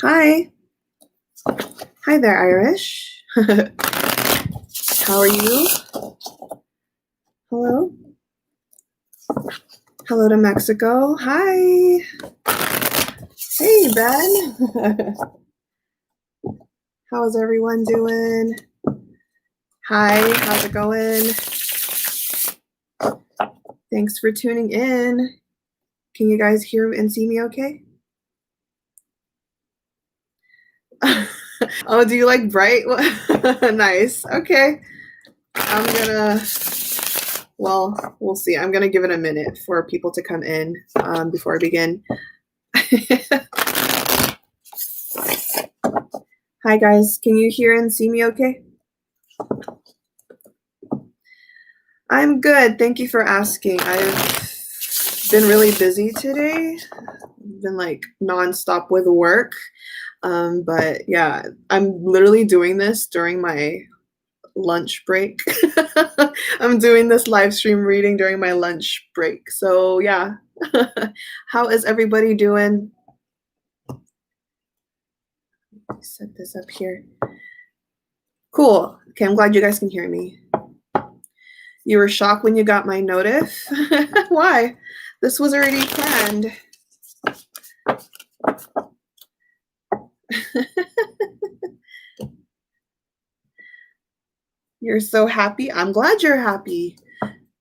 Hi. Hi there, Irish. How are you? Hello. Hello to Mexico. Hi. Hey, Ben. How's everyone doing? Hi, how's it going? Thanks for tuning in. Can you guys hear and see me okay? Oh, do you like bright? Nice. Okay. Well, we'll see. I'm going to give it a minute for people to come in before I begin. Hi, guys. Can you hear and see me okay? I'm good. Thank you for asking. I've been really busy today. I've been like nonstop with work. But yeah, I'm literally doing this during my lunch break. I'm doing this live stream reading during my lunch break. So yeah, how is everybody doing? Let me set this up here. Cool. Okay, I'm glad you guys can hear me. You were shocked when you got my notice? Why? This was already planned. You're so happy. I'm glad you're happy.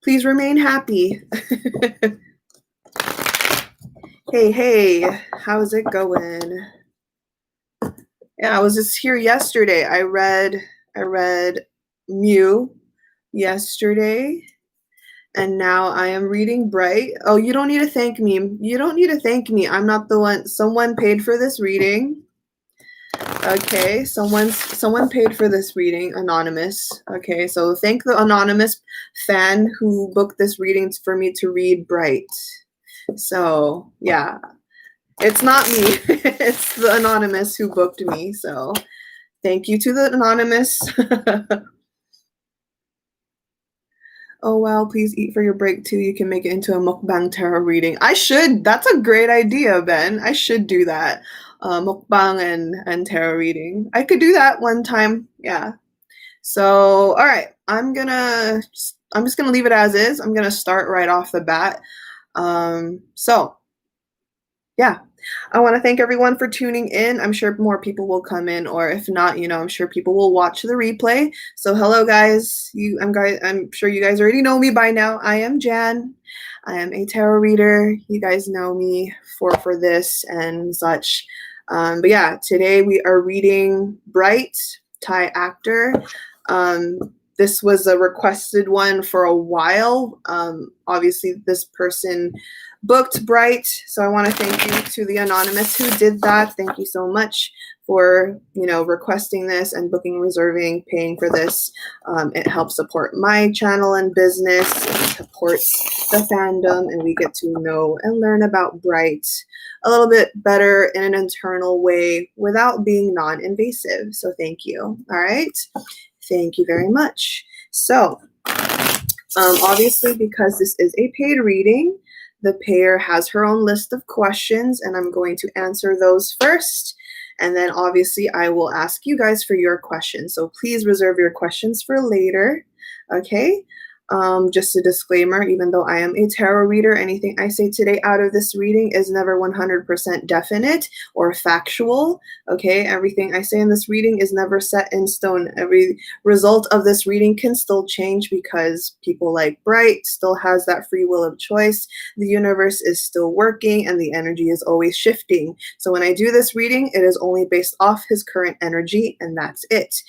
Please remain happy. Hey, how's it going? Yeah, I was just here yesterday. I read Mew yesterday, and now I am reading Bright. Oh, you don't need to thank me. You don't need to thank me. I'm not the one. Someone paid for this reading. Okay, someone paid for this reading, anonymous. Okay, so thank the anonymous fan who booked this reading for me to read Bright. So yeah, it's not me. It's the anonymous who booked me. So thank you to the anonymous. Oh wow, please eat for your break too. You can make it into a mukbang tarot reading. I should. That's a great idea, Ben. I should do that. Mukbang and tarot reading. I could do that one time. Yeah. So, all right. I'm just gonna leave it as is. I'm gonna start right off the bat. So yeah. I want to thank everyone for tuning in. I'm sure more people will come in, or if not, I'm sure people will watch the replay. So hello guys. I'm sure you guys already know me by now. I am Jan. I am a tarot reader. You guys know me for this and such. But yeah, today we are reading Bright, Thai actor. This was a requested one for a while. Obviously, this person booked Bright, so I want to thank you to the anonymous who did that. Thank you so much for requesting this and booking, reserving, paying for this. It helps support my channel and business. It supports the fandom, and we get to know and learn about Bright a little bit better in an internal way without being non-invasive. So thank you. All right. Thank you very much. So obviously, because this is a paid reading, the payer has her own list of questions, and I'm going to answer those first. And then obviously I will ask you guys for your questions. So please reserve your questions for later. Okay. Just a disclaimer, even though I am a tarot reader, anything I say today out of this reading is never 100% definite or factual. Okay, everything I say in this reading is never set in stone. Every result of this reading can still change because people like Bright still has that free will of choice. The universe is still working and the energy is always shifting. So when I do this reading, it is only based off his current energy, and that's it.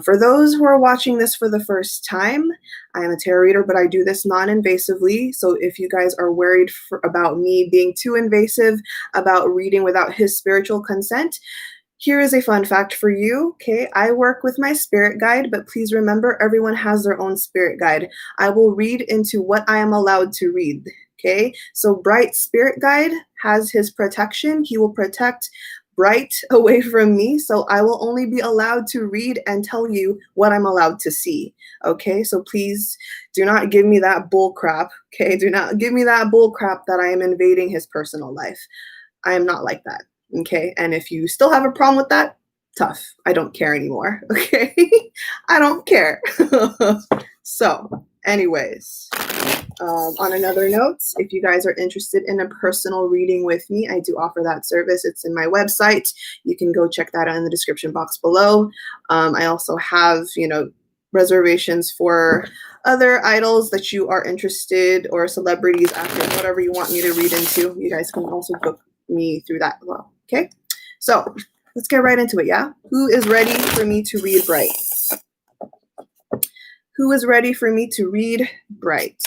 For those who are watching this for the first time, I am a tarot reader, but I do this non-invasively. So if you guys are worried about me being too invasive about reading without his spiritual consent, Here is a fun fact for you. Okay, I work with my spirit guide, but please remember everyone has their own spirit guide. I will read into what I am allowed to read. Okay, so Bright spirit guide has his protection. He will protect Bright away from me, so I will only be allowed to read and tell you what I'm allowed to see. Okay, so please do not give me that bull crap. Okay, do not give me that bull crap that I am invading his personal life. I am not like that. Okay, and if you still have a problem with that, tough. I don't care anymore. Okay, I don't care. So, anyways, on another note, if you guys are interested in a personal reading with me, I do offer that service. It's in my website. You can go check that out in the description box below. I also have, reservations for other idols that you are interested, or celebrities, actors, whatever you want me to read into. You guys can also book me through that as well. Okay, so let's get right into it. Yeah, who is ready for me to read Bright? Who is ready for me to read Bright?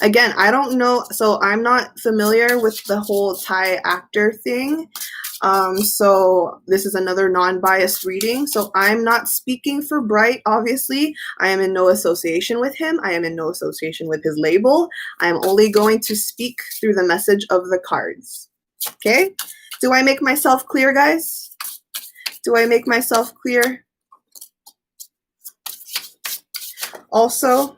Again, I don't know, so I'm not familiar with the whole Thai actor thing. So this is another non-biased reading. So I'm not speaking for Bright, obviously. I am in no association with him. I am in no association with his label. I am only going to speak through the message of the cards. Okay? Do I make myself clear, guys? Do I make myself clear? Also,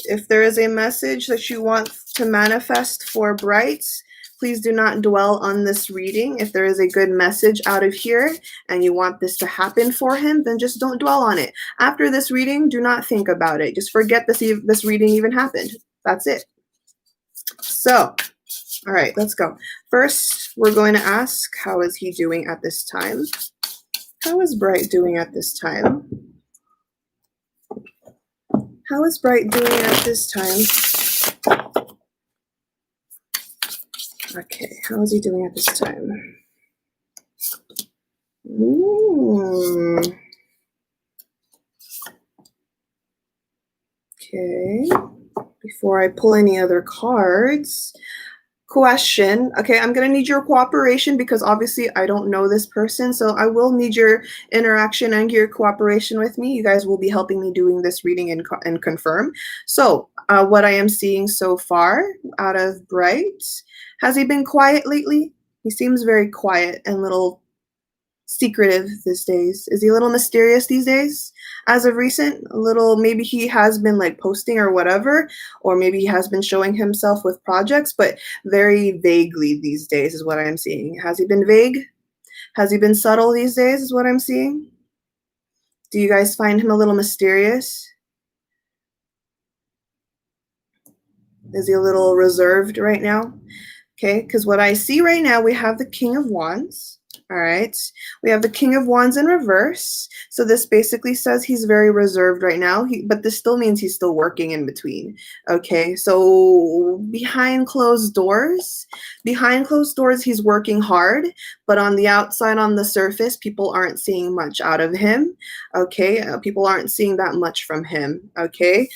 if there is a message that you want to manifest for Bright, please do not dwell on this reading. If there is a good message out of here and you want this to happen for him, then just don't dwell on it. After this reading, do not think about it. Just forget this reading even happened. That's it. So, all right, let's go. First, we're going to ask, how is he doing at this time? How is Bright doing at this time? How is Bright doing at this time? Okay, how is he doing at this time? Okay, before I pull any other cards, question. Okay, I'm going to need your cooperation because obviously I don't know this person, so I will need your interaction and your cooperation with me. You guys will be helping me doing this reading and confirm. So what I am seeing so far out of Bright, has he been quiet lately? He seems very quiet and little secretive these days. Is he a little mysterious these days? As of recent, a little, maybe he has been like posting or whatever, or maybe he has been showing himself with projects, but very vaguely these days is what I'm seeing. Has he been vague? Has he been subtle these days is what I'm seeing? Do you guys find him a little mysterious? Is he a little reserved right now? Okay, because what I see right now, we have the King of Wands. All right, we have the King of Wands in reverse. So this basically says he's very reserved right now, but this still means he's still working in between. Okay, so behind closed doors, he's working hard, but on the outside, on the surface, people aren't seeing much out of him. Okay, people aren't seeing that much from him. Okay,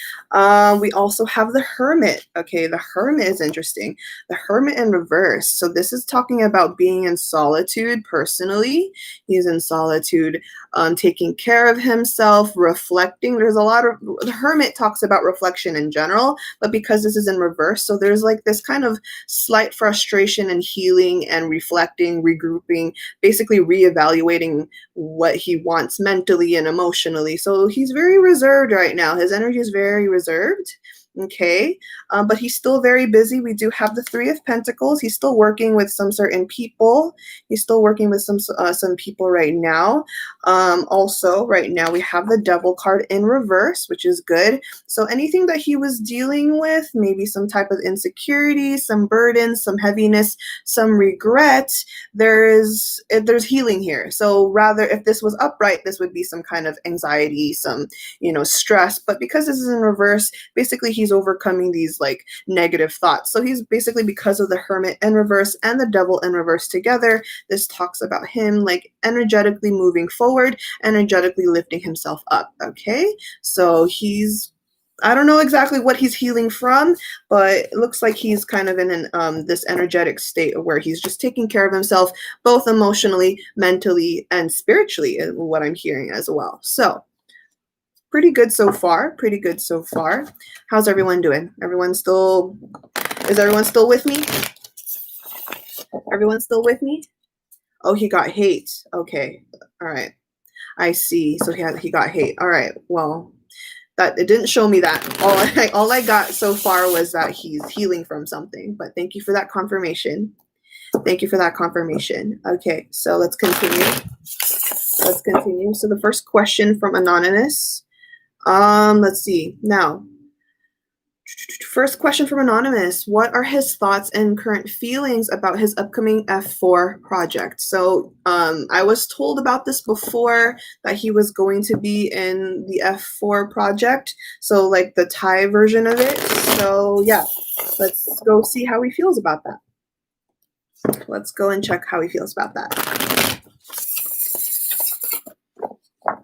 we also have the Hermit. Okay, the Hermit is interesting. The Hermit in reverse. So this is talking about being in solitude personally. He's in solitude, taking care of himself, reflecting. There's a lot of, the Hermit talks about reflection in general, but because this is in reverse, so there's like this kind of slight frustration and healing and reflecting, regrouping, basically reevaluating what he wants mentally and emotionally. So he's very reserved right now. His energy is very reserved. Okay, but he's still very busy. We do have the Three of Pentacles. He's still working with some certain people. He's still working with some people right now. Also, right now we have the Devil card in reverse, which is good. So anything that he was dealing with, maybe some type of insecurity, some burden, some heaviness, some regret, there's healing here. So rather, if this was upright, this would be some kind of anxiety, some stress. But because this is in reverse, basically he's overcoming these like negative thoughts. So he's basically, because of the Hermit in reverse and the Devil in reverse together, this talks about him like energetically moving forward, energetically lifting himself up. Okay, so he's I don't know exactly what he's healing from, but it looks like he's kind of in this energetic state where he's just taking care of himself, both emotionally, mentally, and spiritually, is what I'm hearing as well. So pretty good so far. Pretty good so far. How's everyone doing? Is everyone still with me? Everyone still with me? Oh, he got hate. Okay. All right. I see. So he got hate. All right. Well, that it didn't show me that. All I got so far was that he's healing from something. But thank you for that confirmation. Thank you for that confirmation. Okay, so let's continue. Let's continue. So the first question from Anonymous. Let's see. Now, first question from Anonymous. What are his thoughts and current feelings about his upcoming F4 project? So I was told about this before, that he was going to be in the F4 project. So like the Thai version of it. So yeah, let's go see how he feels about that. Let's go and check how he feels about that.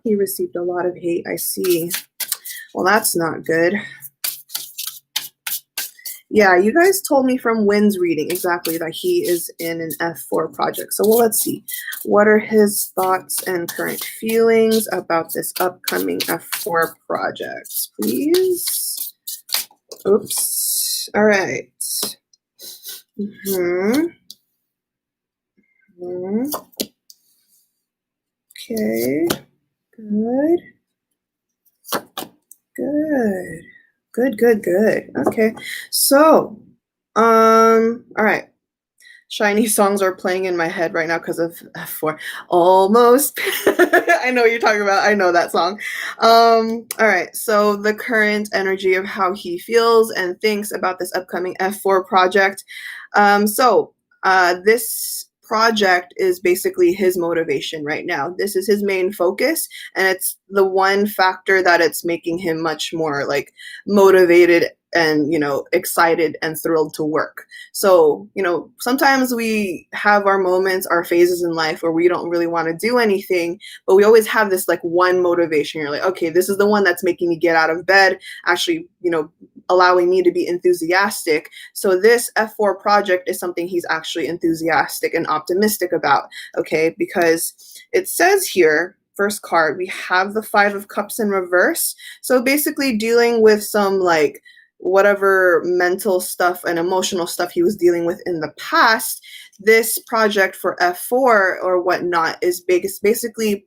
He received a lot of hate, I see. Well, that's not good. Yeah, you guys told me from Wynn's reading exactly that he is in an F4 project. So well, let's see. What are his thoughts and current feelings about this upcoming F4 project, please? Oops. All right. Okay. Good. Good. Okay. So, all right. Shiny songs are playing in my head right now because of F4. Almost. I know what you're talking about. I know that song. All right. So the current energy of how he feels and thinks about this upcoming F4 project. This project is basically his motivation right now. This is his main focus, and it's the one factor that it's making him much more like motivated and, you know, excited and thrilled to work. So, you know, sometimes we have our moments, our phases in life where we don't really want to do anything, but we always have this like one motivation. You're like, okay, this is the one that's making me get out of bed, actually, you know, allowing me to be enthusiastic. So this F4 project is something he's actually enthusiastic and optimistic about, okay? Because it says here, first card, we have the 5 of Cups in reverse. So basically dealing with some like whatever mental stuff and emotional stuff he was dealing with in the past, this project for F4 or whatnot is basically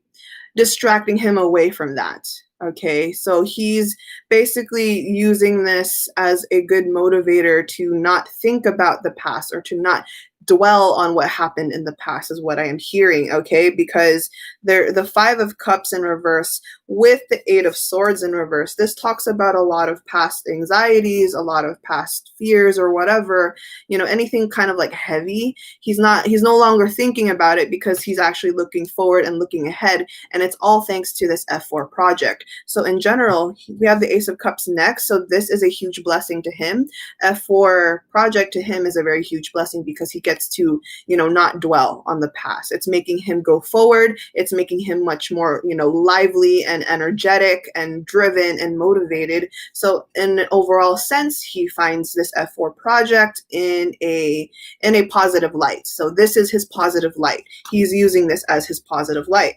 distracting him away from that. Okay, so he's basically using this as a good motivator to not think about the past or to not dwell on what happened in the past is what I am hearing, okay? Because the 5 of Cups in reverse with the 8 of Swords in reverse, this talks about a lot of past anxieties, a lot of past fears or whatever, you know, anything kind of like heavy. He's no longer thinking about it because he's actually looking forward and looking ahead, and it's all thanks to this F4 project. So in general, we have the Ace of Cups next, so this is a huge blessing to him. F4 project to him is a very huge blessing because he gets to, you know, not dwell on the past. It's making him go forward. It's making him much more, you know, lively and energetic and driven and motivated. So in an overall sense, he finds this F4 project in a positive light. So this is his positive light. He's using this as his positive light.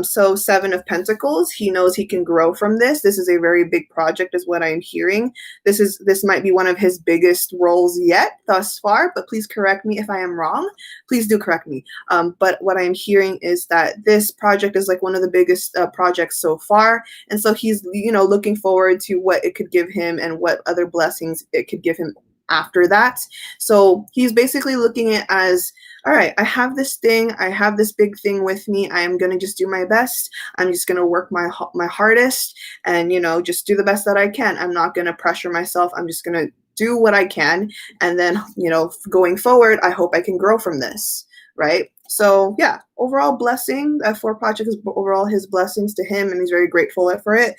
So 7 of Pentacles, he knows he can grow from this. This is a very big project is what I'm hearing. This might be one of his biggest roles yet thus far, but please correct me if I am wrong. Please do correct me. But what I'm hearing is that this project is like one of the biggest projects so far. And so he's, you know, looking forward to what it could give him and what other blessings it could give him after that. So he's basically looking at it as, all right, I have this thing, I have this big thing with me. I am going to just do my best. I'm just going to work my hardest and, you know, just do the best that I can. I'm not going to pressure myself. I'm just going to do what I can. And then, you know, going forward, I hope I can grow from this, right? So yeah, overall blessing. F4 project is overall his blessings to him, and he's very grateful for it.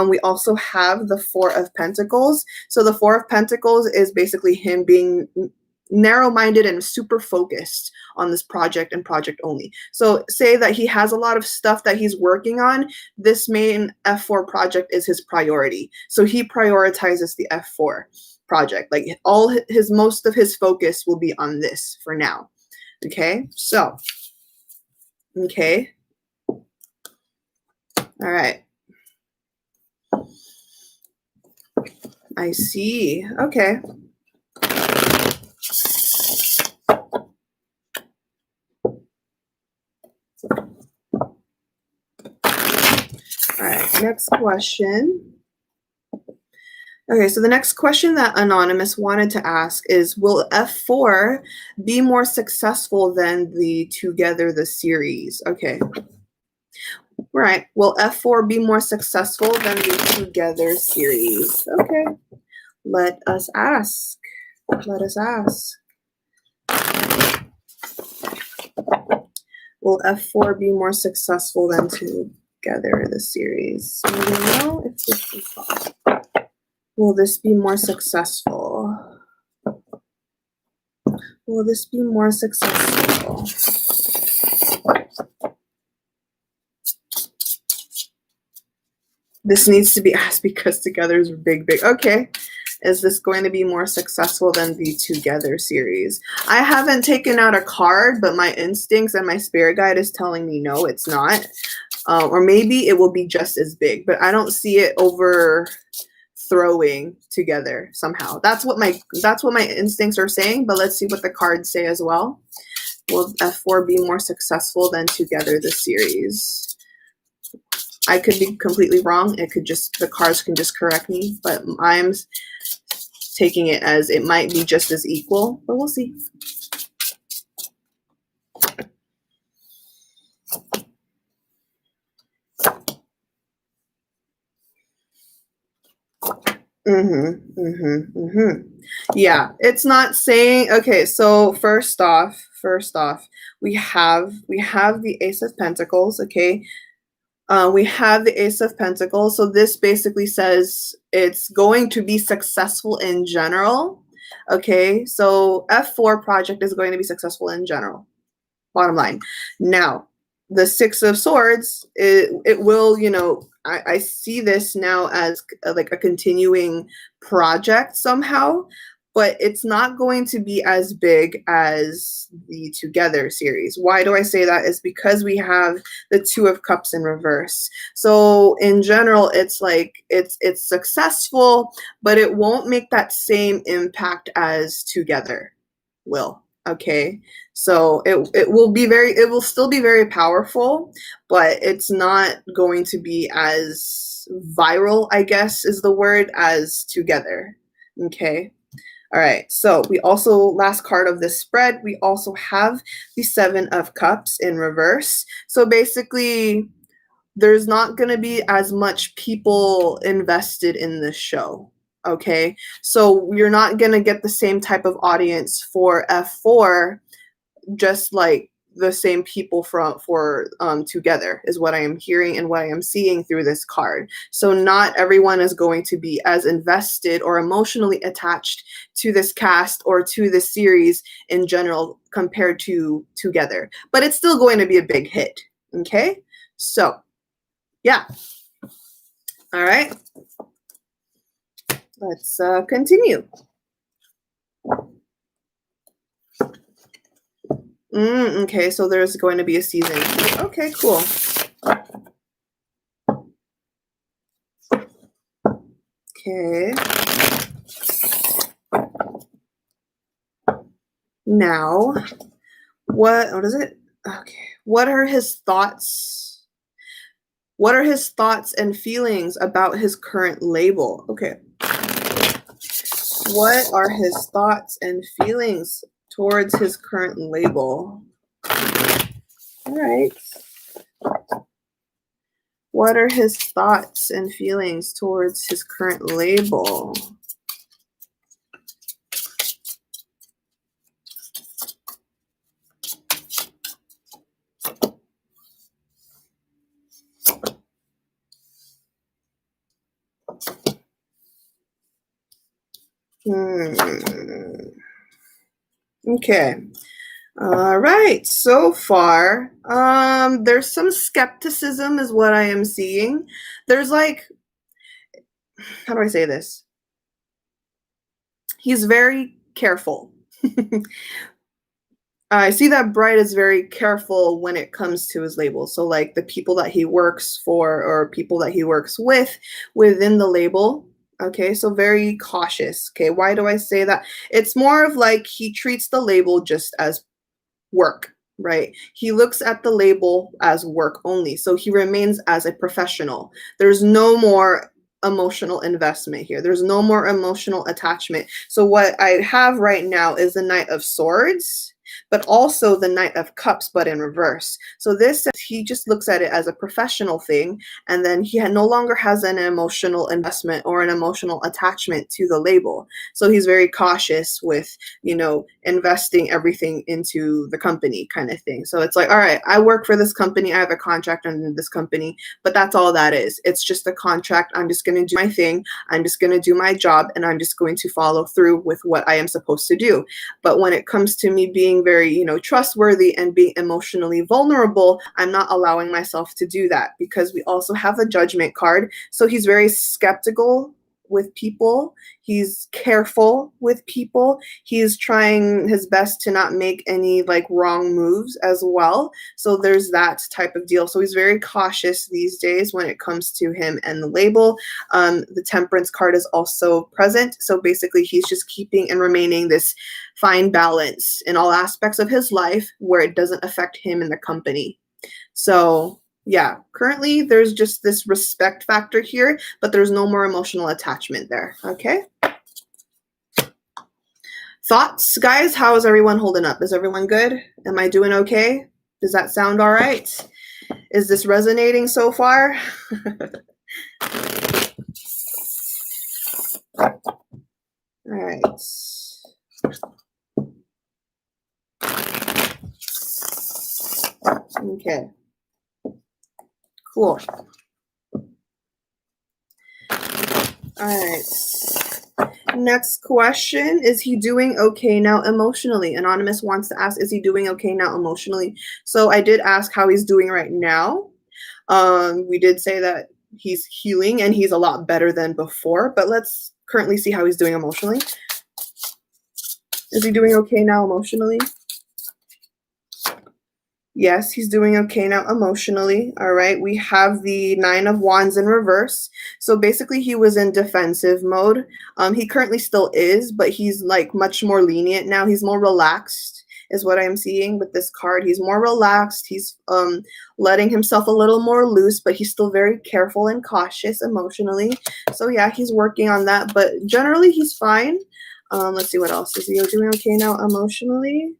We also have the 4 of Pentacles. So the 4 of Pentacles is basically him being narrow-minded and super focused on this project and project only. So say that he has a lot of stuff that he's working on. This main F4 project is his priority. So he prioritizes the F4 project. Like most of his focus will be on this for now. Okay, so, okay. All right. I see. Okay. All right, next question. Okay, so the next question that Anonymous wanted to ask is, will F4 be more successful than the Together the series? Okay. Right. Will F4 be more successful than the Together series? Okay. Let us ask. Let us ask. Will F4 be more successful than Together the series? I don't know if this is possible. Will this be more successful? Will this be more successful? This needs to be asked because Together is big. Okay. Is this going to be more successful than the Together series? I haven't taken out a card, but my instincts and my spirit guide is telling me no, it's not. Or maybe it will be just as big, but I don't see it overthrowing Together somehow. That's what my instincts are saying, but let's see what the cards say as well. Will F4 be more successful than Together the series? I could be completely wrong. The cards can just correct me, but I'm taking it as it might be just as equal, but we'll see. Yeah, it's not saying, okay, so first off, we have the Ace of Pentacles, okay? We have the Ace of Pentacles. So this basically says it's going to be successful in general. Okay, so F4 project is going to be successful in general. Bottom line. Now, the Six of Swords, it will, I see this now as like a continuing project somehow, but it's not going to be as big as the Together series. Why do I say that? Is because we have the Two of Cups in reverse. So in general, it's like it's successful, but it won't make that same impact as Together will. Okay, so it will still be very powerful, but it's not going to be as viral, I guess is the word, as Together. Okay. All right, so we also, last card of this spread, we also have the Seven of Cups in reverse. So basically, there's not going to be as much people invested in this show. Okay, so you're not going to get the same type of audience for F4, just like the same people for Together is what I am hearing and what I am seeing through this card. So not everyone is going to be as invested or emotionally attached to this cast or to this series in general compared to Together, but it's still going to be a big hit. Okay, so yeah. All right, let's continue. Okay, so there's going to be a season 2. Okay, cool. Okay. Now, what is it? Okay. What are his thoughts? What are his thoughts and feelings about his current label? Okay. What are his thoughts and feelings towards his current label? All right. What are his thoughts and feelings towards his current label? Okay. All right. So far, there's some skepticism is what I am seeing. There's like, how do I say this? He's very careful. I see that Bright is very careful when it comes to his label. So, like the people that he works for or people that he works with within the label. Okay, so very cautious. Okay, why do I say that? It's more of like he treats the label just as work, right? He looks at the label as work only. So he remains as a professional. There's no more emotional investment here. There's no more emotional attachment. So what I have right now is the Knight of Swords, but also the Knight of Cups, but in reverse. So this, he just looks at it as a professional thing, and then he no longer has an emotional investment or an emotional attachment to the label. So he's very cautious with, investing everything into the company kind of thing. So it's like, all right, I work for this company, I have a contract under this company, but that's all that is. It's just a contract. I'm just going to do my thing. I'm just going to do my job, and I'm just going to follow through with what I am supposed to do. But when it comes to me being very, trustworthy and being emotionally vulnerable, I'm not allowing myself to do that, because we also have the Judgment card. So he's very skeptical with people. He's careful with people. He's trying his best to not make any like wrong moves as well. So there's that type of deal. So he's very cautious these days when it comes to him and the label. The Temperance card is also present. So basically he's just keeping and remaining this fine balance in all aspects of his life where it doesn't affect him and the company. So yeah, currently there's just this respect factor here, but there's no more emotional attachment there. Okay. Thoughts, guys? How is everyone holding up? Is everyone good? Am I doing okay? Does that sound all right? Is this resonating so far? All right. Okay. Cool. All right. Next question. Is he doing okay now emotionally? Anonymous wants to ask, is he doing okay now emotionally? So I did ask how he's doing right now. We did say that he's healing and he's a lot better than before, but let's currently see how he's doing emotionally. Is he doing okay now emotionally? Yes, he's doing okay now emotionally. All right. We have the Nine of Wands in reverse. So basically he was in defensive mode. He currently still is, but he's like much more lenient now. He's more relaxed is what I'm seeing with this card. He's more relaxed. He's letting himself a little more loose, but he's still very careful and cautious emotionally. So yeah, he's working on that, but generally he's fine. Let's see what else. Is he doing okay now emotionally?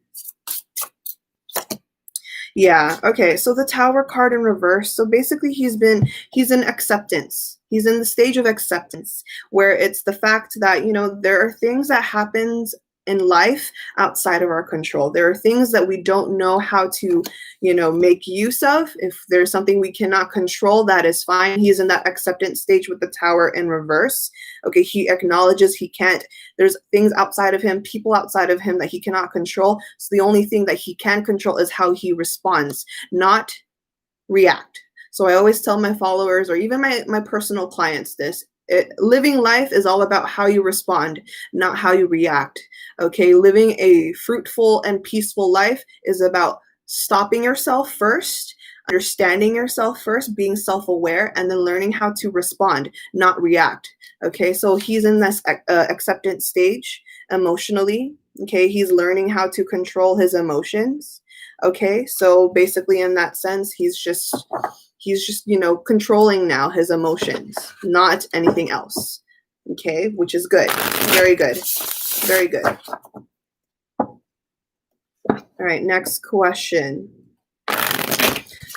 Yeah, okay. So the Tower card in reverse. So basically he's in acceptance. He's in the stage of acceptance where it's the fact that, there are things that happens in life outside of our control. There are things that we don't know how to, make use of. If there's something we cannot control, that is fine. He's in that acceptance stage with the Tower in reverse. Okay, he acknowledges he can't, there's things outside of him, people outside of him that he cannot control. So the only thing that he can control is how he responds, not react. So I always tell my followers or even my personal clients this. Living life is all about how you respond, not how you react. Okay, living a fruitful and peaceful life is about stopping yourself first, understanding yourself first, being self-aware, and then learning how to respond, not react. Okay, so he's in this acceptance stage emotionally. Okay, he's learning how to control his emotions. Okay, so basically in that sense, he's just controlling now his emotions, not anything else. Okay, which is good. Very good. Very good. All right, next question.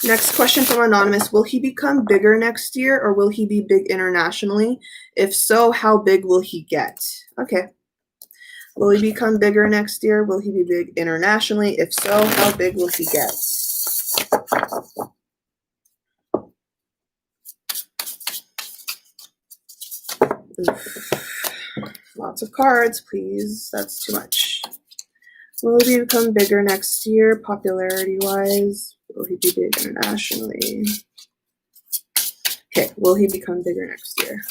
Next question from Anonymous. Will he become bigger next year or will he be big internationally? If so, how big will he get? Okay. Will he become bigger next year? Will he be big internationally? If so, how big will he get? Oof. Lots of cards, please. That's too much. Will he become bigger next year, popularity-wise? Will he be big internationally? Okay, will he become bigger next year?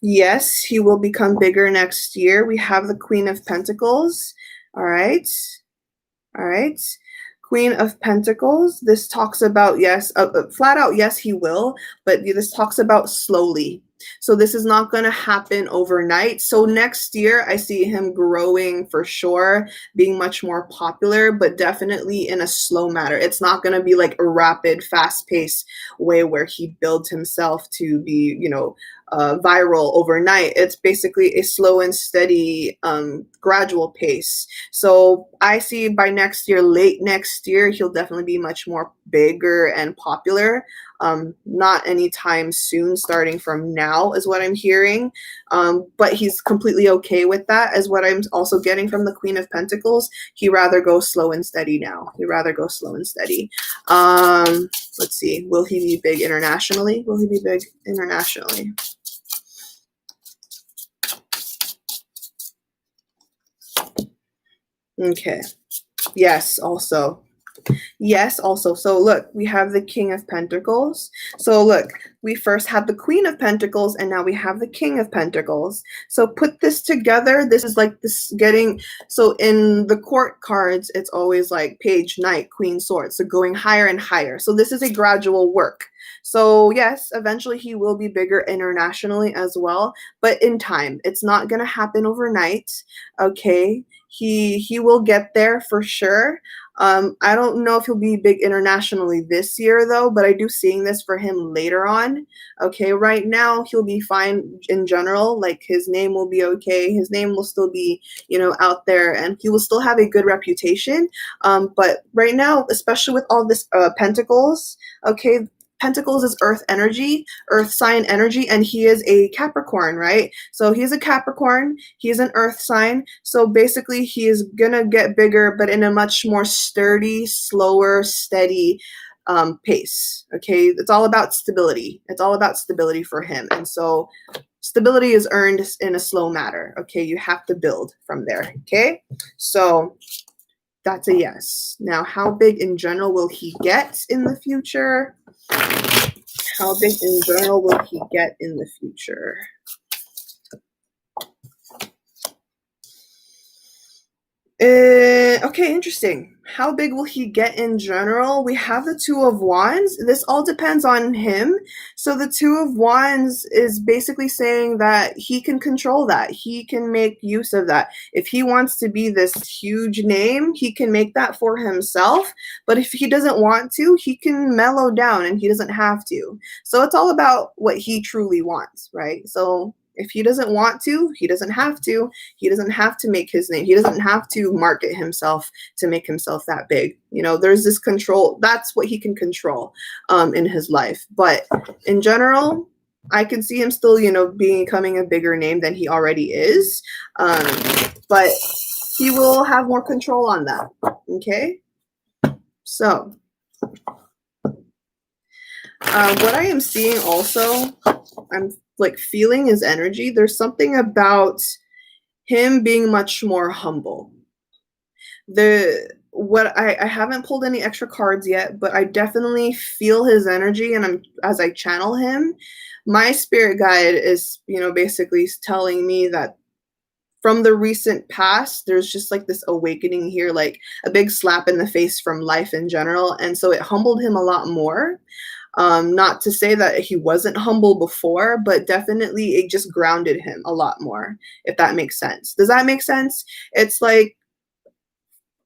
Yes, he will become bigger next year. We have the Queen of Pentacles. All right. All right. Queen of Pentacles. This talks about, yes, flat out, yes, he will, but this talks about slowly. So this is not going to happen overnight. So next year, I see him growing for sure, being much more popular, but definitely in a slow manner. It's not going to be like a rapid, fast-paced way where he builds himself to be, viral overnight. It's basically a slow and steady, gradual pace. So I see by next year, late next year, he'll definitely be much more bigger and popular. Not anytime soon, starting from now is what I'm hearing. But he's completely okay with that, is what I'm also getting from the Queen of Pentacles. He rather go slow and steady now. He rather go slow and steady. Let's see. Will he be big internationally? Will he be big internationally? Okay. Yes, also. Yes, also. So look, we have the King of Pentacles. So look, we first had the Queen of Pentacles and now we have the King of Pentacles. So put this together. This is like this getting, so in the court cards, it's always like Page, Knight, Queen, Swords. So going higher and higher. So this is a gradual work. So yes, eventually he will be bigger internationally as well, but in time. It's not going to happen overnight. Okay. He will get there for sure. I don't know if he'll be big internationally this year though, but I do seeing this for him later on. Okay, right now he'll be fine in general. Like his name will be okay. His name will still be, out there, and he will still have a good reputation. But right now, especially with all this Pentacles, okay, Pentacles is earth energy, earth sign energy, and he is a Capricorn, right? So he's a Capricorn, he's an earth sign. So basically he is gonna get bigger, but in a much more sturdy, slower, steady pace. Okay, it's all about stability. It's all about stability for him. And so stability is earned in a slow manner. Okay, you have to build from there. Okay, so that's a yes. Now, how big in general will he get in the future? How big in general will he get in the future? Okay, interesting. How big will he get in general? We have the Two of Wands. This all depends on him. So the Two of Wands is basically saying that he can control that. He can make use of that. If he wants to be this huge name, he can make that for himself. But if he doesn't want to, he can mellow down and he doesn't have to. So it's all about what he truly wants, right? So if he doesn't want to, he doesn't have to. He doesn't have to make his name. He doesn't have to market himself to make himself that big. There's this control. That's what he can control in his life. But in general, I can see him still, becoming a bigger name than he already is. But he will have more control on that. Okay? So, what I am seeing also, I'm like feeling his energy. There's something about him being much more humble. I haven't pulled any extra cards yet, but I definitely feel his energy, and as I channel him, my spirit guide is, basically telling me that from the recent past, there's just like this awakening here, like a big slap in the face from life in general. And so it humbled him a lot more. Not to say that he wasn't humble before, but definitely it just grounded him a lot more, if that makes sense. Does that make sense? It's like,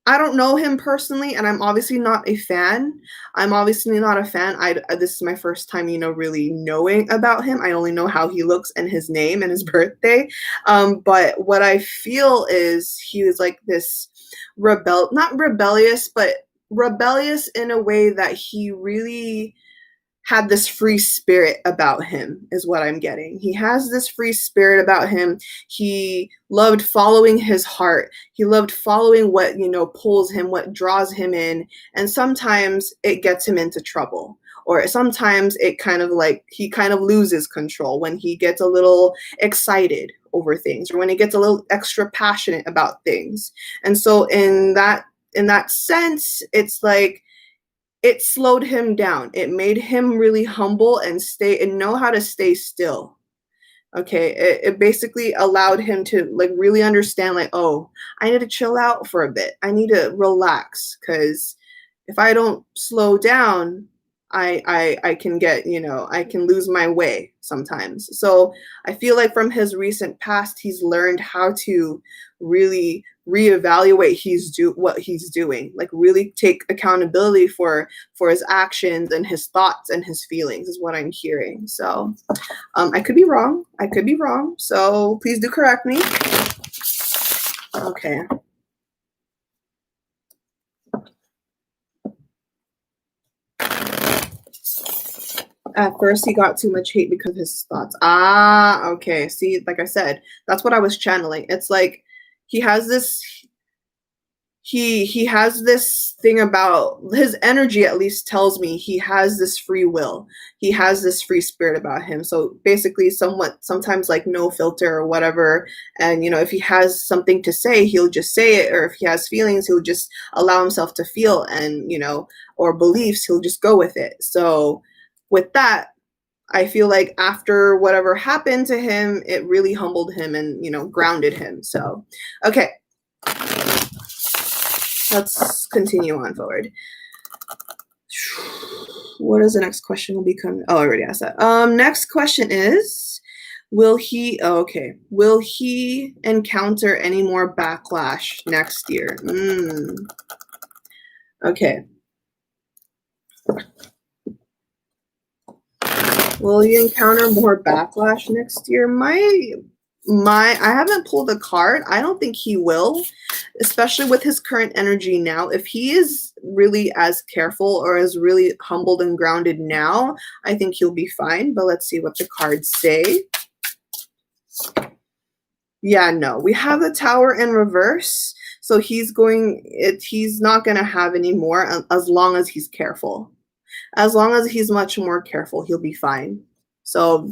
I don't know him personally, and I'm obviously not a fan. I'm obviously not a fan. This is my first time, really knowing about him. I only know how he looks and his name and his birthday. But what I feel is he was like this not rebellious, but rebellious in a way that he really had this free spirit about him, is what I'm getting. He has this free spirit about him. He loved following his heart. He loved following what, pulls him, what draws him in. And sometimes it gets him into trouble. or sometimes it kind of like he kind of loses control when he gets a little excited over things, or when he gets a little extra passionate about things. And so in that sense, it's like it slowed him down. It made him really humble and stay and know how to stay still. Okay, it basically allowed him to like really understand, like, oh, I need to chill out for a bit. I need to relax, because if I don't slow down, I can get, I can lose my way sometimes. So I feel like from his recent past, he's learned how to really reevaluate what he's doing, like really take accountability for his actions and his thoughts and his feelings, is what I'm hearing. So I could be wrong. I could be wrong. So please do correct me. Okay. At first, he got too much hate because of his thoughts. Ah, okay. See, like I said, that's what I was channeling. It's like he has this he has this thing about his energy, at least tells me he has this free will. He has this free spirit about him. So basically sometimes like no filter or whatever. And if he has something to say, he'll just say it. Or if he has feelings, he'll just allow himself to feel, and or beliefs, he'll just go with it. So with that, I feel like after whatever happened to him, it really humbled him and grounded him. So okay, let's continue on forward. What is the next question will become? Oh, I already asked that. Next question is, will he encounter any more backlash next year? Okay. Will he encounter more backlash next year? I haven't pulled a card. I don't think he will, especially with his current energy now. If he is really as careful or as really humbled and grounded now, I think he'll be fine. But let's see what the cards say. Yeah, no. We have the Tower in reverse. So he's not going to have any more as long as he's careful. As long as he's much more careful, he'll be fine. So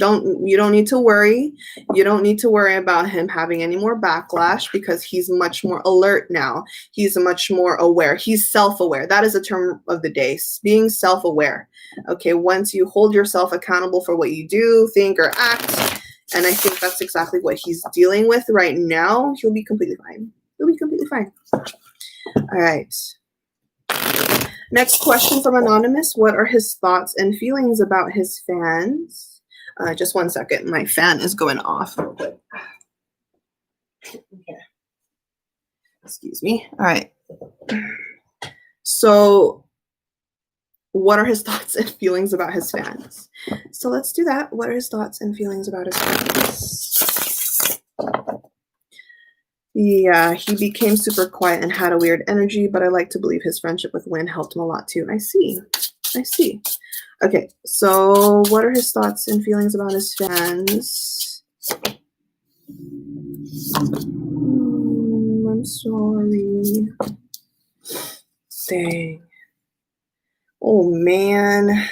you don't need to worry. You don't need to worry about him having any more backlash, because he's much more alert now. He's much more aware. He's self-aware. That is the term of the day, being self-aware. Okay, once you hold yourself accountable for what you do, think, or act, and I think that's exactly what he's dealing with right now, he'll be completely fine. He'll be completely fine. All right. Next question from Anonymous. What are his thoughts and feelings about his fans? Just one second. My fan is going off real quick. Okay. Excuse me. All right. So what are his thoughts and feelings about his fans? So let's do that. What are his thoughts and feelings about his fans? Yeah, he became super quiet and had a weird energy, but I like to believe his friendship with Wynn helped him a lot too. I see. Okay, so what are his thoughts and feelings about his fans? I'm sorry. Dang. Oh, man.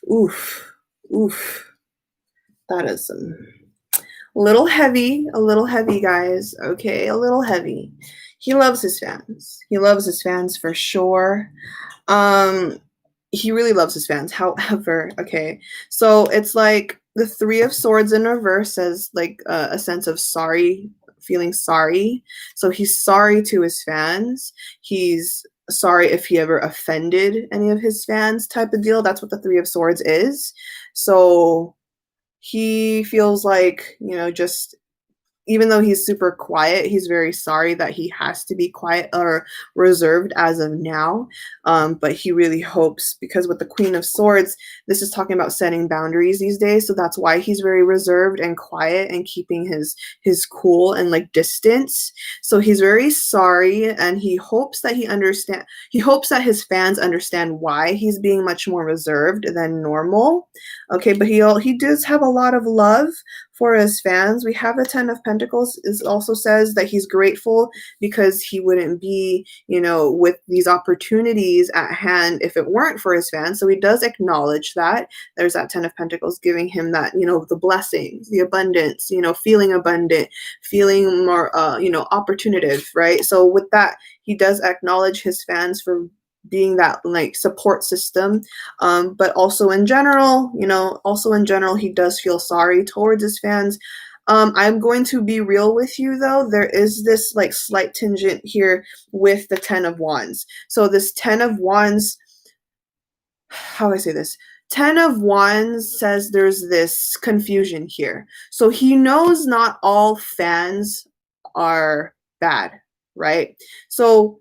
Oof. That is a little heavy, guys. Okay, a little heavy. He loves his fans. He loves his fans for sure. He really loves his fans. However, okay, so it's like the Three of Swords in reverse says like a sense of sorry, feeling sorry. So he's sorry to his fans. He's sorry if he ever offended any of his fans, type of deal. That's what the Three of Swords is. So he feels like, just even though he's super quiet, he's very sorry that he has to be quiet or reserved as of now. But he really hopes, because with the Queen of Swords, this is talking about setting boundaries these days. So that's why he's very reserved and quiet and keeping his cool and like distance. So he's very sorry, and he hopes that his fans understand why he's being much more reserved than normal. Okay, but he does have a lot of love for his fans. We have the Ten of Pentacles. It also says that he's grateful because he wouldn't be, you know, with these opportunities at hand if it weren't for his fans. So he does acknowledge that. There's that Ten of Pentacles giving him that, you know, the blessings, the abundance, you know, feeling abundant, feeling more, you know, opportunative, right? So with that, he does acknowledge his fans for being that like support system, but also in general, you know, he does feel sorry towards his fans. I'm going to be real with you though, there is this like slight tangent here with the Ten of Wands. So this Ten of Wands, how do I say this? Ten of Wands says there's this confusion here. So he knows not all fans are bad, right? So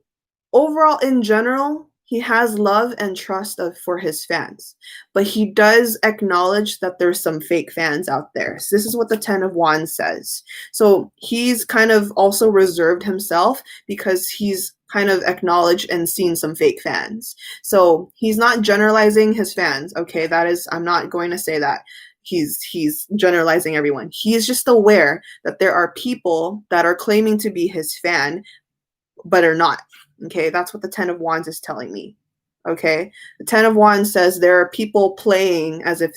overall, in general, he has love and trust for his fans, but he does acknowledge that there's some fake fans out there. So this is what the Ten of Wands says. So he's kind of also reserved himself because he's kind of acknowledged and seen some fake fans. So he's not generalizing his fans. Okay, that is, I'm not going to say that he's generalizing everyone. He's just aware that there are people that are claiming to be his fan, but are not. Okay, that's what the Ten of Wands is telling me. Okay, the Ten of Wands says there are people playing as if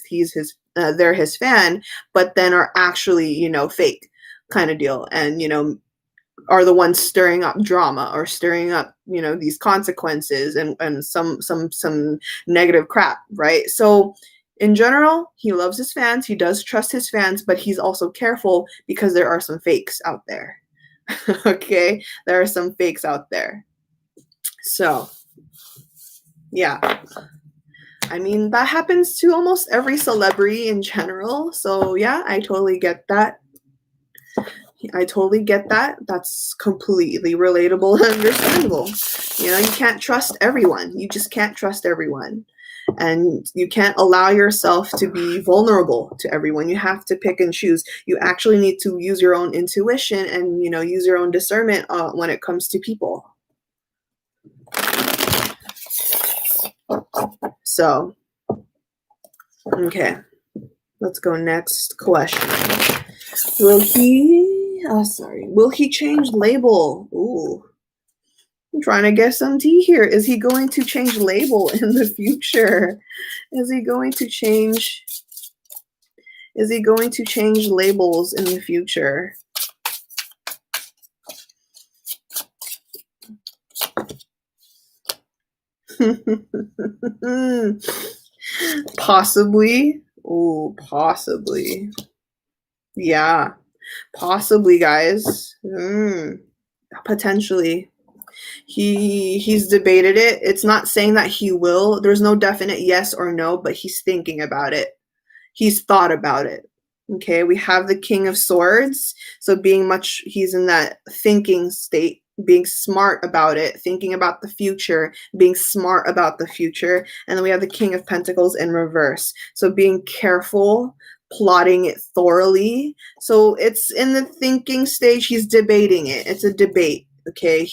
they're his fan, but then are actually, you know, fake kind of deal, and you know, are the ones stirring up drama or stirring up, you know, these consequences and some negative crap, right? So in general, he loves his fans, he does trust his fans, but he's also careful because there are some fakes out there. Okay, there are some fakes out there. So, yeah. I mean, that happens to almost every celebrity in general. So, yeah, I totally get that. That's completely relatable and understandable. You know, you can't trust everyone. You just can't trust everyone. And you can't allow yourself to be vulnerable to everyone. You have to pick and choose. You actually need to use your own intuition and, you know, use your own discernment when it comes to people. So, okay, let's go next question. Will he change label? Ooh, I'm trying to get some tea here. Is he going to change label in the future? Is he going to change labels in the future? Possibly. Oh, possibly. Yeah, possibly, guys. Potentially. He's debated it. It's not saying that he will. There's no definite yes or no, but he's thinking about it. He's thought about it. Okay, we have the King of Swords. So he's in that thinking state, being smart about it, thinking about the future, being smart about the future. And then we have the King of Pentacles in reverse. So being careful, plotting it thoroughly. So it's in the thinking stage. He's debating it. It's a debate. Okay,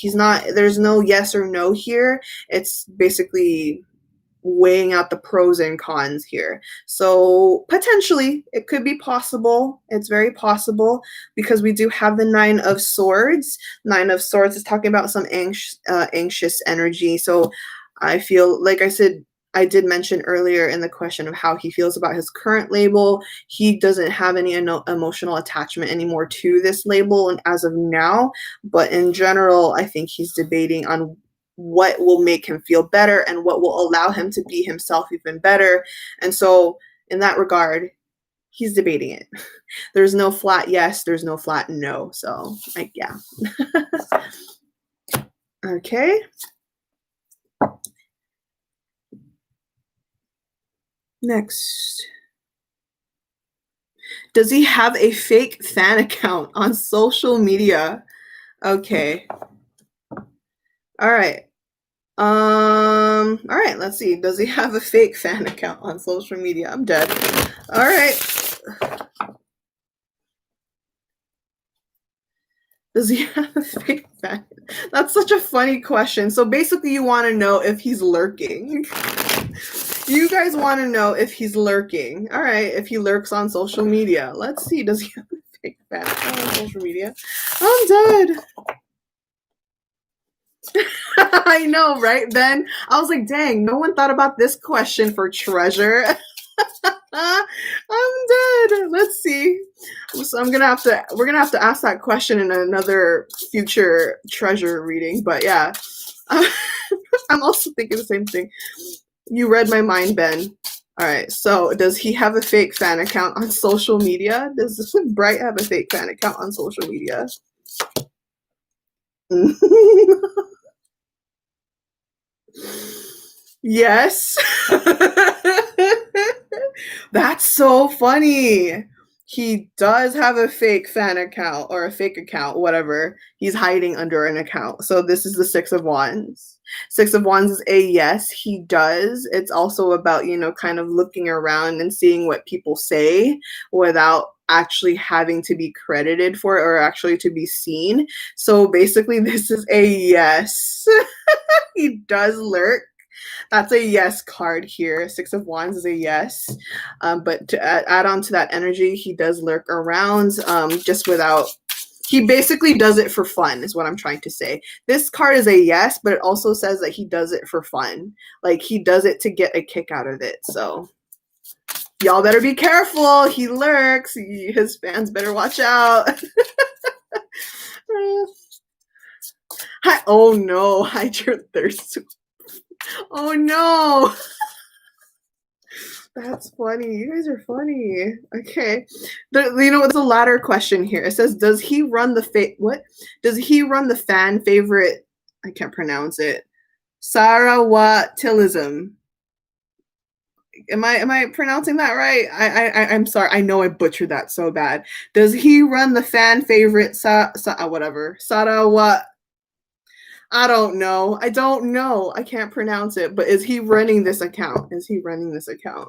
there's no yes or no here. It's basically weighing out the pros and cons here. So potentially it could be possible. It's very possible because we do have the Nine of Swords. Nine of Swords is talking about some anxious energy. So I feel, like I said, I did mention earlier in the question of how he feels about his current label. He doesn't have any emotional attachment anymore to this label and as of now, but in general, I think he's debating on what will make him feel better and what will allow him to be himself even better. And so in that regard, he's debating it. There's no flat yes, there's no flat no. So like, yeah. Okay. Next. Does he have a fake fan account on social media? Okay. All right. All right, let's see. Does he have a fake fan account on social media? I'm dead. All right. Does he have a fake fan? That's such a funny question. So basically you want to know if he's lurking. You guys want to know if he's lurking. All right, if he lurks on social media. Let's see. Does he have a fake fan account on social media? I'm dead. I know, right? Then I was like, dang, no one thought about this question for treasure. I'm dead. Let's see. So we're gonna have to ask that question in another future treasure reading. But yeah, I'm also thinking the same thing. You read my mind, Ben. All right. So does he have a fake fan account on social media? Does Bright have a fake fan account on social media? Yes. That's so funny. He does have a fake fan account or a fake account, whatever. He's hiding under an account. So this is the Six of Wands. Six of Wands is a yes, he does. It's also about, kind of looking around and seeing what people say without actually having to be credited for it or actually to be seen. So basically, this is a yes. He does lurk. That's a yes card here. Six of Wands is a yes. But to add on to that energy, he does lurk around just without. He basically does it for fun, is what I'm trying to say. This card is a yes, but it also says that he does it for fun. Like, he does it to get a kick out of it. So, y'all better be careful. He lurks. His fans better watch out. Hi. Oh, no. Hide your thirst. Oh, no. That's funny. You guys are funny. Okay. It's a ladder question here. It says, does he run the Does he run the fan favorite? I can't pronounce it. Sarawatilism. Am I pronouncing that right? I'm sorry. I know I butchered that so bad. Does he run the fan favorite whatever? Sarawat. I don't know. I don't know. I can't pronounce it. But is he running this account? Is he running this account?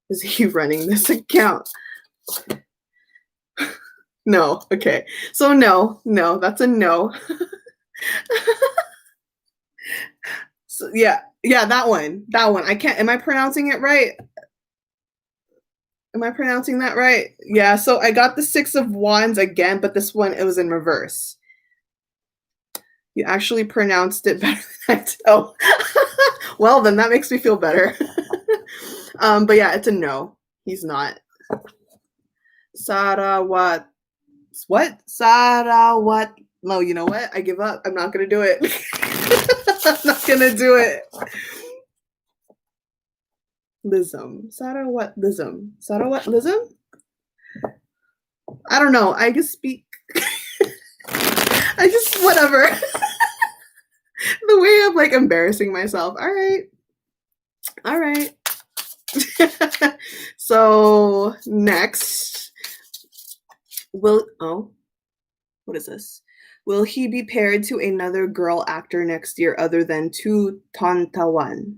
Is he running this account? No. Okay. So no, that's a no. So yeah, that one. I can't. Am I pronouncing it right? Am I pronouncing that right? Yeah. So I got the Six of Wands again, but this one it was in reverse. You actually pronounced it better than I did. Oh, well then that makes me feel better. But yeah, it's a no. He's not. Sarawat. What? Sarawat. No, you know what? I give up. I'm not gonna do it. I'm not gonna do it. Lism. Sarawatilism. Sarawatilism? I don't know. I just speak. Whatever. The way I'm like embarrassing myself. All right. So next, what is this? Will he be paired to another girl actor next year other than Tu Tantawan?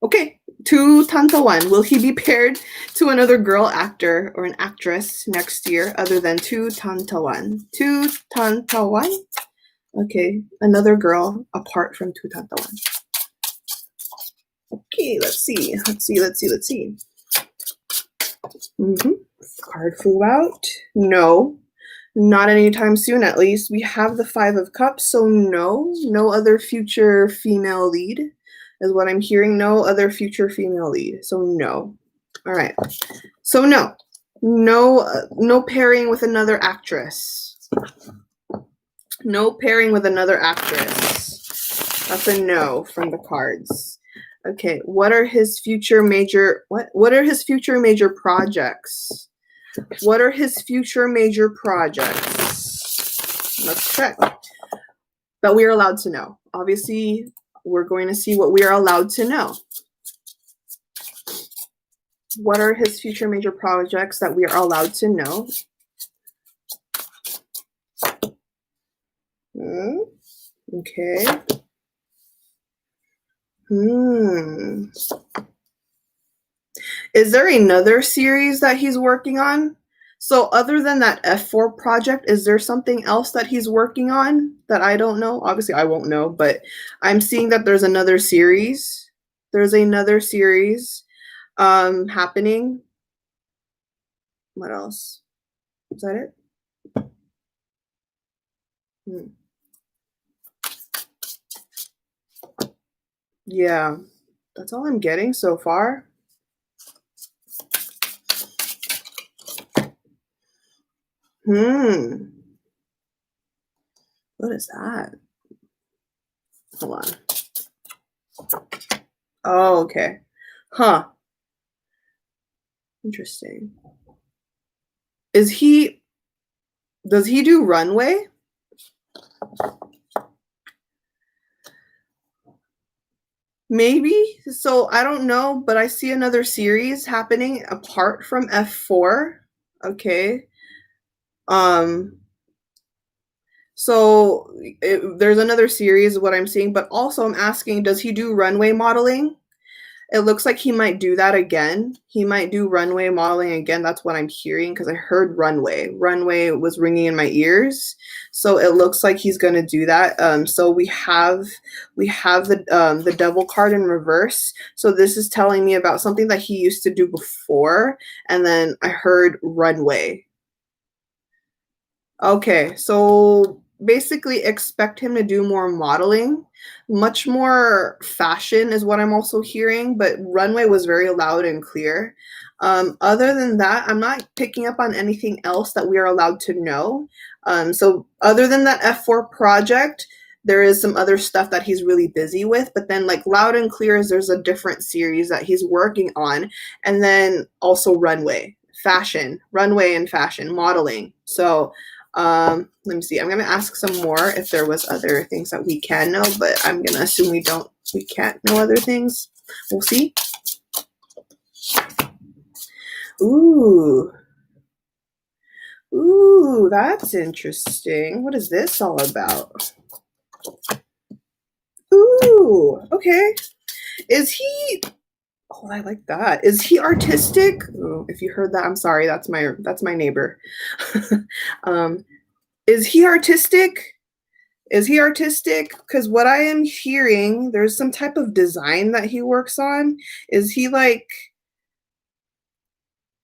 Okay, Tu Tantawan. Will he be paired to another girl actor or an actress next year other than Tu Tantawan? Tu Tantawan? Okay, another girl apart from Tu Tantawan. Okay, let's see. Card flew out. No, not anytime soon, at least. We have the Five of Cups, so no other future female lead is what I'm hearing. No other future female lead, so no. All right, so no pairing with another actress. No pairing with another actress. That's a no from the cards. Okay, what are his future major projects? What are his future major projects? Let's check. That we are allowed to know. Obviously, we're going to see what we are allowed to know. What are his future major projects that we are allowed to know? Okay. Is there another series that he's working on? So other than that F4 project, is there something else that he's working on that I don't know? Obviously, I won't know, but I'm seeing that there's another series. There's another series happening. What else? Is that it? Yeah, that's all I'm getting so far. What is that? Hold on. Oh, okay. Huh. Interesting. Does he do runway? Maybe. So I don't know, but I see another series happening apart from F4. Okay. So there's another series, what I'm seeing, but also I'm asking, does he do runway modeling? It looks like he might do that again. He might do runway modeling again. That's what I'm hearing because I heard runway. Runway was ringing in my ears. So it looks like he's going to do that. So we have the devil card in reverse. So this is telling me about something that he used to do before. And then I heard runway. Okay, so basically expect him to do more modeling, much more fashion is what I'm also hearing, but runway was very loud and clear. Other than that, I'm not picking up on anything else that we are allowed to know. So other than that F4 project, there is some other stuff that he's really busy with, but then like loud and clear is there's a different series that he's working on, and then also runway, fashion, runway and fashion modeling. So let me see. I'm gonna ask some more if there was other things that we can know, but I'm gonna assume we can't know other things. We'll see. Ooh. Ooh, that's interesting. What is this all about? Ooh, okay. Is he Oh, I like that. Is he artistic? Oh, if you heard that, I'm sorry. That's my neighbor. um, is he artistic? Is he artistic? Because what I am hearing, there's some type of design that he works on. Is he like,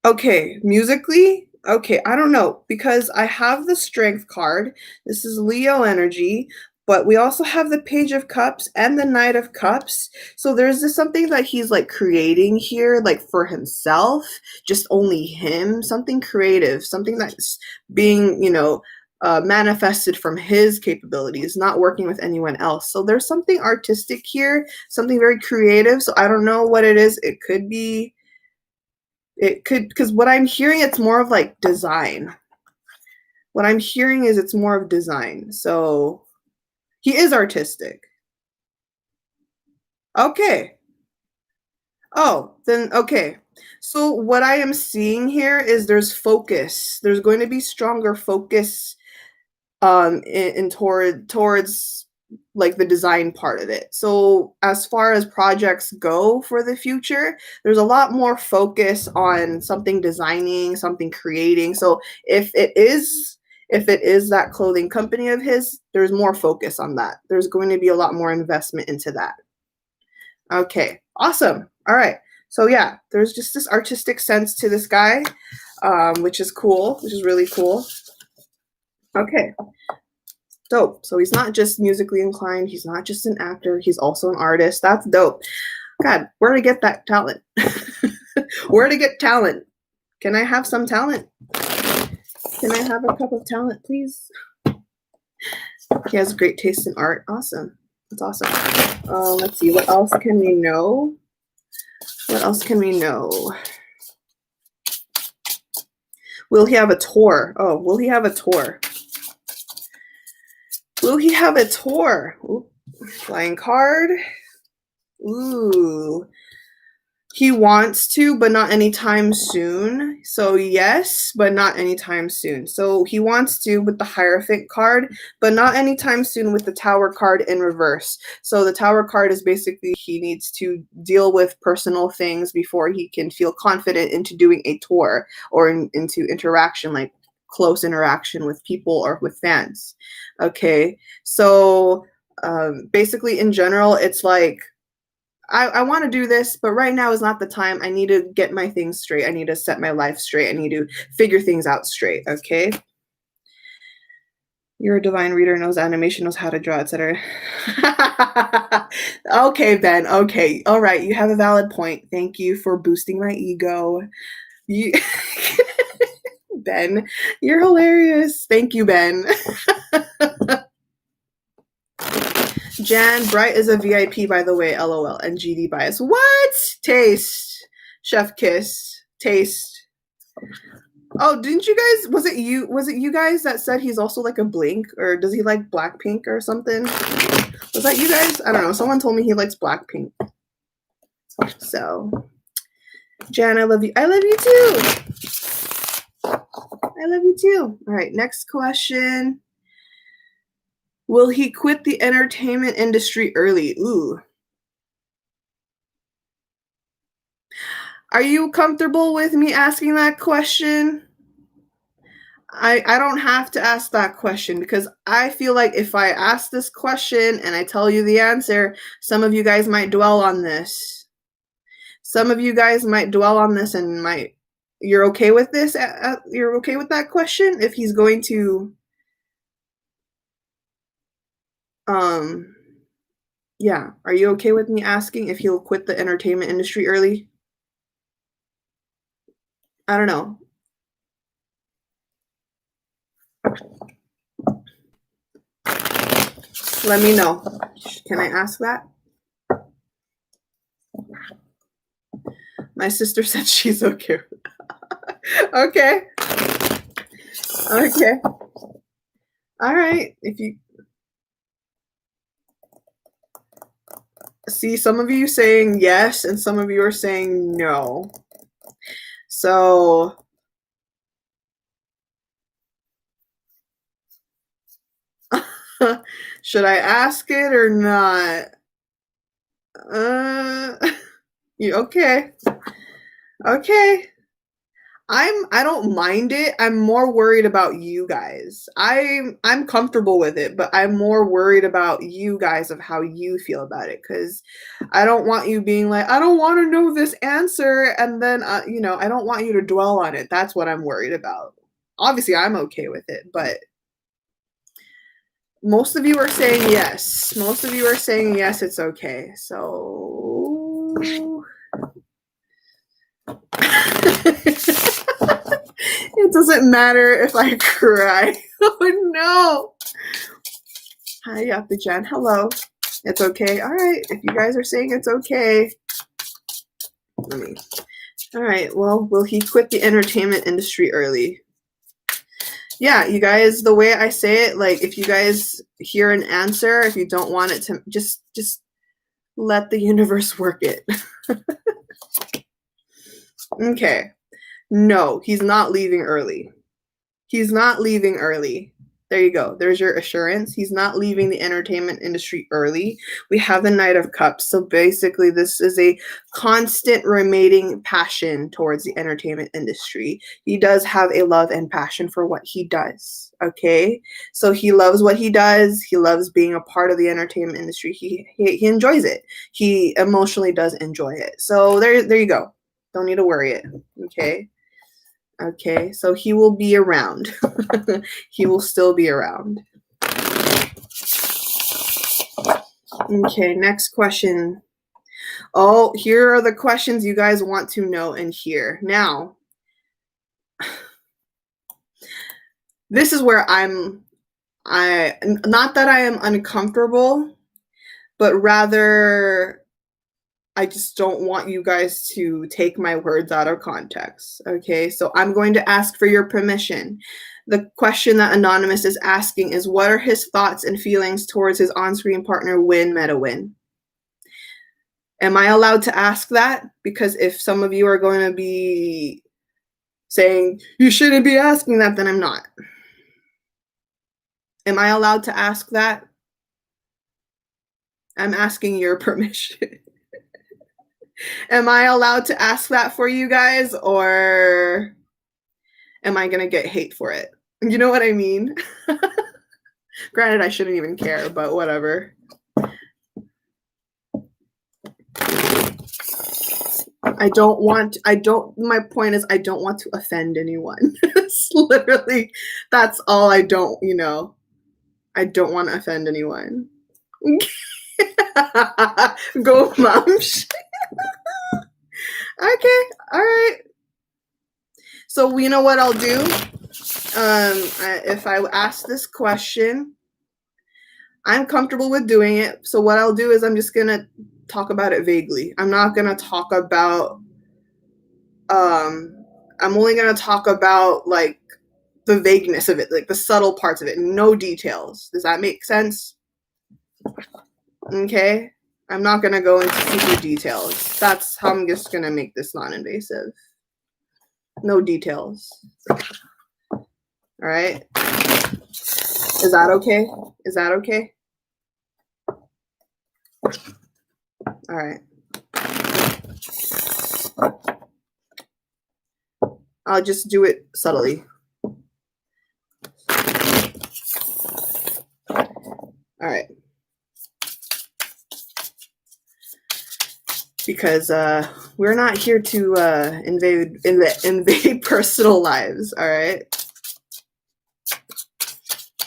okay, musically? Okay, I don't know, because I have the strength card. This is Leo energy, but we also have the Page of Cups and the Knight of Cups. So there's this something that he's like creating here, like for himself, just only him, something creative, something that's being, manifested from his capabilities, not working with anyone else. So there's something artistic here, something very creative. So I don't know what it is. Because what I'm hearing, it's more of like design. What I'm hearing is it's more of design. So he is artistic. Okay. Oh, then okay. So what I am seeing here is there's focus. There's going to be stronger focus in towards like the design part of it. So as far as projects go for the future, there's a lot more focus on something designing, something creating. So if it is that clothing company of his, there's more focus on that. There's going to be a lot more investment into that. Okay, awesome. All right. So yeah, there's just this artistic sense to this guy, which is cool, which is really cool. Okay. Dope. So he's not just musically inclined. He's not just an actor. He's also an artist. That's dope. God, where to get that talent? Where to get talent? Can I have some talent? Can I have a cup of talent, please? He has great taste in art. Awesome. That's awesome. Let's see. What else can we know? What else can we know? Will he have a tour? Oh, will he have a tour? Will he have a tour? Ooh, flying card. Ooh. He wants to, but not anytime soon. So yes, but not anytime soon. So he wants to with the Hierophant card, but not anytime soon with the Tower card in reverse. So the Tower card is basically he needs to deal with personal things before he can feel confident into doing a tour or into interaction, like close interaction with people or with fans. Okay, so basically in general, it's like, I want to do this, but right now is not the time. I need to get my things straight. I need to set my life straight. I need to figure things out straight, okay? You're a divine reader, knows animation, knows how to draw, etc. Okay, Ben. Okay. All right. You have a valid point. Thank you for boosting my ego. You Ben, you're hilarious. Thank you, Ben. Jan, Bright is a VIP, by the way, LOL, and GD bias. What? Taste. Chef Kiss. Taste. Oh, didn't you guys, was it you guys that said he's also like a Blink, or does he like Blackpink or something? Was that you guys? I don't know. Someone told me he likes Blackpink. So, Jan, I love you. I love you too. I love you too. All right, next question. Will he quit the entertainment industry early? Ooh. Are you comfortable with me asking that question? I don't have to ask that question because I feel like if I ask this question and I tell you the answer, some of you guys might dwell on this. Some of you guys might dwell on this and might. You're okay with this? You're okay with that question? If he's going to yeah, are you okay with me asking if he'll quit the entertainment industry early? I don't know. Let me know. Can I ask that? My sister said she's okay. Okay. Okay. All right. If you see, some of you saying yes, and some of you are saying no. So should I ask it or not? You okay? Okay. I don't mind it. I'm more worried about you guys. I'm comfortable with it, but I'm more worried about you guys of how you feel about it, because I don't want you being like, I don't want to know this answer, and then you know, I don't want you to dwell on it. That's what I'm worried about. Obviously, I'm okay with it, but most of you are saying yes. Most of you are saying yes, it's okay. So it doesn't matter if I cry. Oh no. Hi, Yappa Jen. Hello. It's okay. All right. If you guys are saying it's okay. All right. Well, will he quit the entertainment industry early? Yeah, you guys, the way I say it, like if you guys hear an answer, if you don't want it to, just let the universe work it. Okay. No, he's not leaving early. He's not leaving early. There you go. There's your assurance. He's not leaving the entertainment industry early. We have the Knight of Cups. So basically, this is a constant remaining passion towards the entertainment industry. He does have a love and passion for what he does. Okay. So he loves what he does. He loves being a part of the entertainment industry. He enjoys it. He emotionally does enjoy it. So there you go. Don't need to worry it. Okay. Okay, so he will be around. He will still be around. Okay, next question. Oh, here are the questions you guys want to know and hear. Now, this is where not that I am uncomfortable, but rather I just don't want you guys to take my words out of context. Okay, so I'm going to ask for your permission. The question that Anonymous is asking is, what are his thoughts and feelings towards his on-screen partner, Win Meta Win? Am I allowed to ask that? Because if some of you are going to be saying, you shouldn't be asking that, then I'm not. Am I allowed to ask that? I'm asking your permission. Am I allowed to ask that for you guys, or am I going to get hate for it? You know what I mean? Granted, I shouldn't even care, but whatever. My point is I don't want to offend anyone. It's literally, that's all. I don't want to offend anyone. Go, mom. Okay, all right. So you know what I'll do? If I ask this question, I'm comfortable with doing it. So what I'll do is I'm just gonna talk about it vaguely. I'm not gonna talk about. I'm only gonna talk about like the vagueness of it, like the subtle parts of it, no details. Does that make sense? Okay. I'm not gonna go into super details. That's how I'm just gonna make this non-invasive. No details. All right. Is that okay? Is that okay? All right. I'll just do it subtly. All right. Because we're not here to invade personal lives, all right?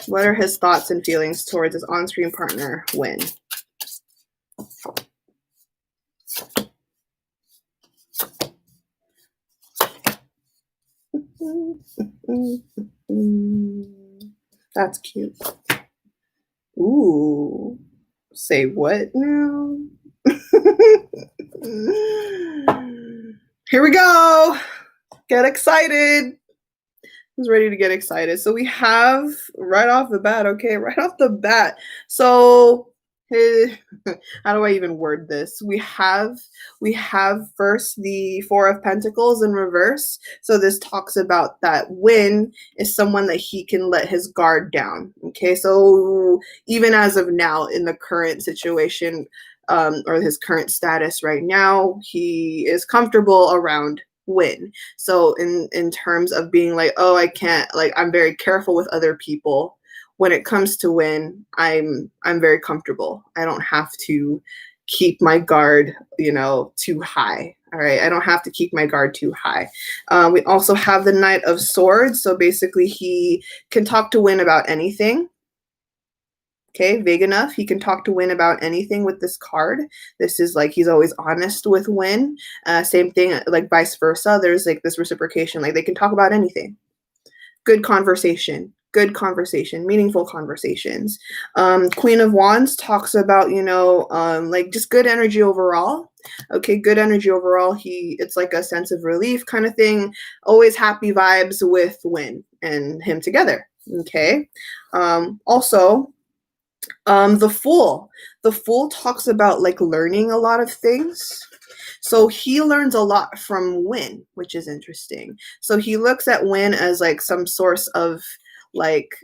What are his thoughts and feelings towards his on-screen partner, Win? That's cute. Ooh. Say what now? Here we go. Get excited. Who's ready to get excited? So we have right off the bat. So how do I even word this? We have first the Four of Pentacles in reverse. So this talks about that Win is someone that he can let his guard down. Okay, so even as of now in the current situation, or his current status right now, he is comfortable around Win. So in terms of being like, oh, I can't, like, I'm very careful with other people. When it comes to Win, I'm very comfortable. I don't have to keep my guard, too high. All right, I don't have to keep my guard too high. We also have the Knight of Swords. So basically, he can talk to Win about anything. Okay, vague enough. He can talk to Win about anything with this card. This is like he's always honest with Win. Same thing, like vice versa. There's like this reciprocation. Like they can talk about anything. Good conversation, meaningful conversations. Queen of Wands talks about, like just good energy overall. Okay, good energy overall. It's like a sense of relief kind of thing. Always happy vibes with Win and him together. Okay. Also, the Fool talks about like learning a lot of things. So he learns a lot from Win, which is interesting. So he looks at Win as like some source of like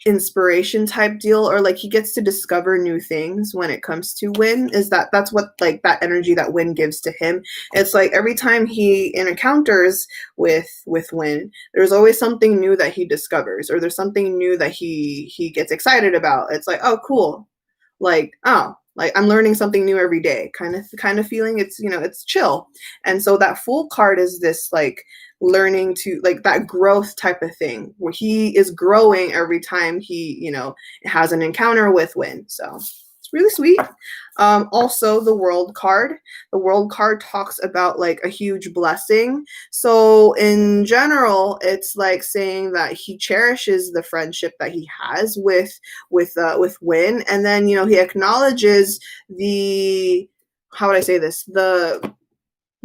inspiration type deal, or like he gets to discover new things when it comes to Win. That's what like that energy that Win gives to him. It's like every time he encounters with Win, there's always something new that he discovers, or there's something new that he gets excited about. It's like, oh, cool. Like, oh, like I'm learning something new every day kind of feeling. It's, it's chill. And so that Fool card is this like learning to like that growth type of thing where he is growing every time he, has an encounter with Win. So it's really sweet. Also the World card. The World card talks about like a huge blessing. So in general, it's like saying that he cherishes the friendship that he has with Win, and then he acknowledges how would I say this,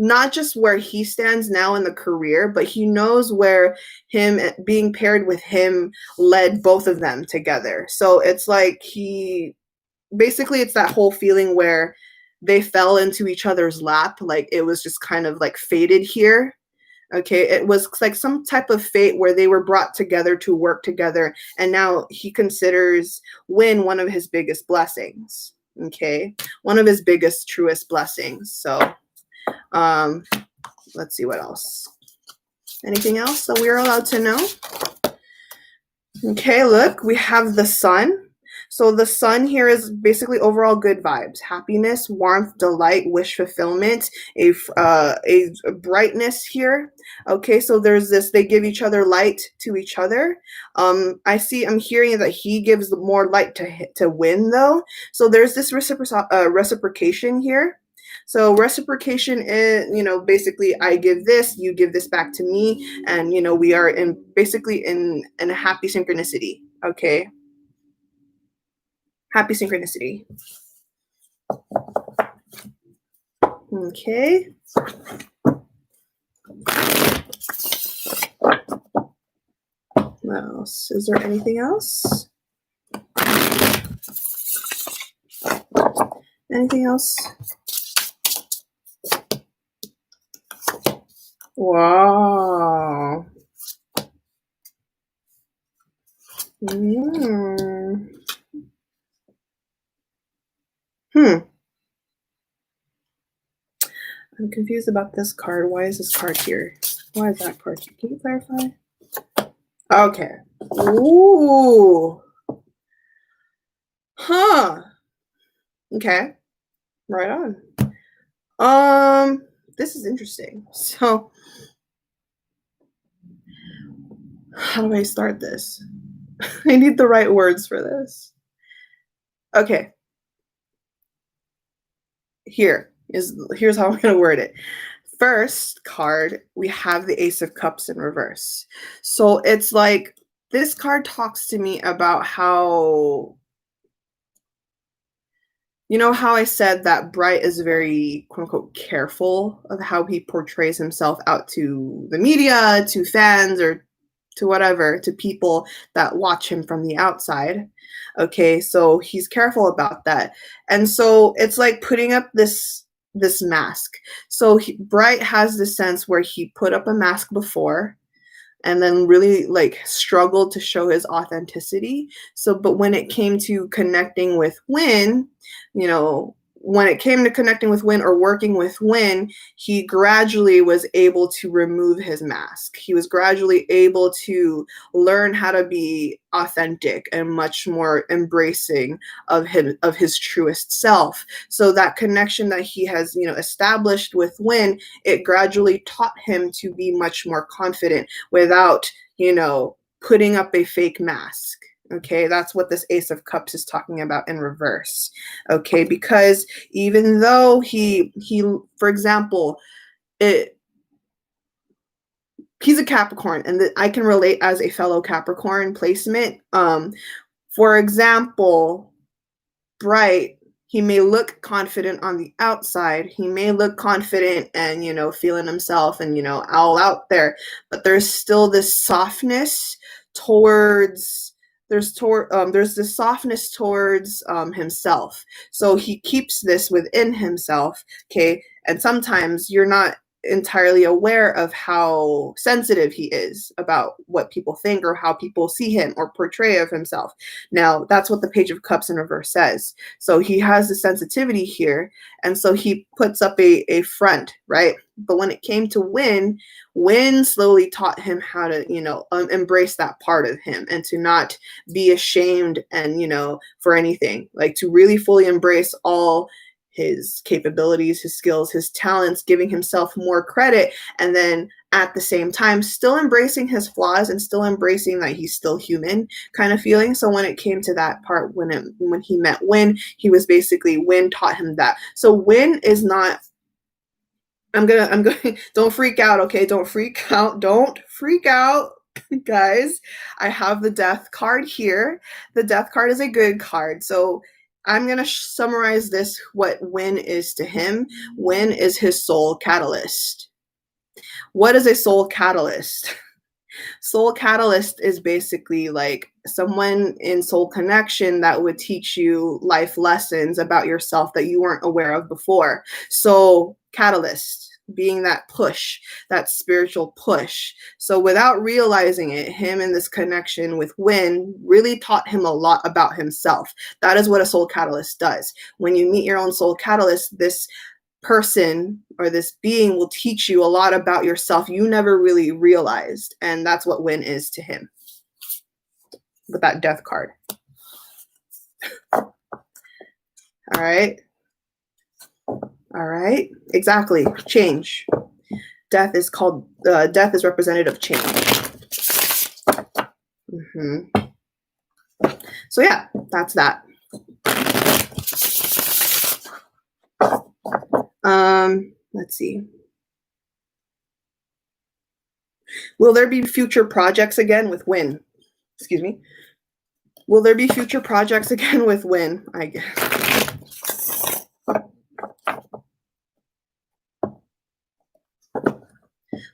not just where he stands now in the career, but he knows where him being paired with him led both of them together. So it's like it's that whole feeling where they fell into each other's lap. Like it was just kind of like fated here. Okay, it was like some type of fate where they were brought together to work together, and now he considers Win one of his biggest blessings. Okay, one of his biggest, truest blessings. So, let's see what else. Anything else that we're allowed to know? Okay, look, we have the sun. So the sun here is basically overall good vibes, happiness, warmth, delight, wish fulfillment, a brightness here. Okay, so there's this, they give each other light to each other. I'm hearing that he gives more light to Win though. So there's this reciprocation here. So reciprocation is, basically I give this, you give this back to me, and we are basically in a happy synchronicity. Okay. Happy synchronicity. Okay. What else? Is there anything else? Anything else? Wow. I'm confused about this card. Why is this card here? Why is that card here? Can you clarify? Okay. Ooh. Huh. Okay. Right on. This is interesting. So, how do I start this? I need the right words for this. Okay. Here's how I'm going to word it. First card, we have the Ace of Cups in reverse. So it's like this card talks to me about how, how I said that Bright is very, quote unquote, careful of how he portrays himself out to the media, to fans, or to whatever, to people that watch him from the outside. Okay, so he's careful about that. And so it's like putting up this mask. So Bright has this sense where he put up a mask before and then really like struggled to show his authenticity. So, but when it came to connecting with Win, when it came to connecting with Win or working with Win, he gradually was able to remove his mask. He was gradually able to learn how to be authentic and much more embracing of his truest self. So that connection that he has, established with Win, it gradually taught him to be much more confident without, putting up a fake mask. Okay, that's what this Ace of Cups is talking about in reverse. Okay, because even though he for example, he's a Capricorn, and I can relate as a fellow Capricorn placement. For example, Bright, he may look confident on the outside. He may look confident and, feeling himself and, all out there, but there's still this softness towards there's this softness towards himself. So he keeps this within himself. Okay. And sometimes you're not entirely aware of how sensitive he is about what people think or how people see him or portray of himself. Now, that's what the Page of Cups in reverse says. So he has the sensitivity here, and so he puts up a front, right? But when it came to Win slowly taught him how to, embrace that part of him and to not be ashamed and, for anything, like to really fully embrace all his capabilities, his skills, his talents, giving himself more credit, and then at the same time still embracing his flaws and still embracing that he's still human kind of feeling. So when it came to that part, when he met Win, he was basically, Win taught him that. So Win is not, I'm going, don't freak out, okay? Don't freak out, guys. I have the Death card here. The Death card is a good card. So I'm going to summarize this, what Win is to him. Win is his soul catalyst. What is a soul catalyst? Soul catalyst is basically like someone in soul connection that would teach you life lessons about yourself that you weren't aware of before. So catalyst being that push, that spiritual push. So without realizing it, him in this connection with Win really taught him a lot about himself. That is what a soul catalyst does. When you meet your own soul catalyst, this person or this being will teach you a lot about yourself you never really realized. And that's what Win is to him with that death card. All right. All right. Exactly. Change. Death is called, death is representative of change. So yeah, that's that. Let's see. Will there be future projects again with Win? Excuse me. Will there be future projects again with Win? I guess.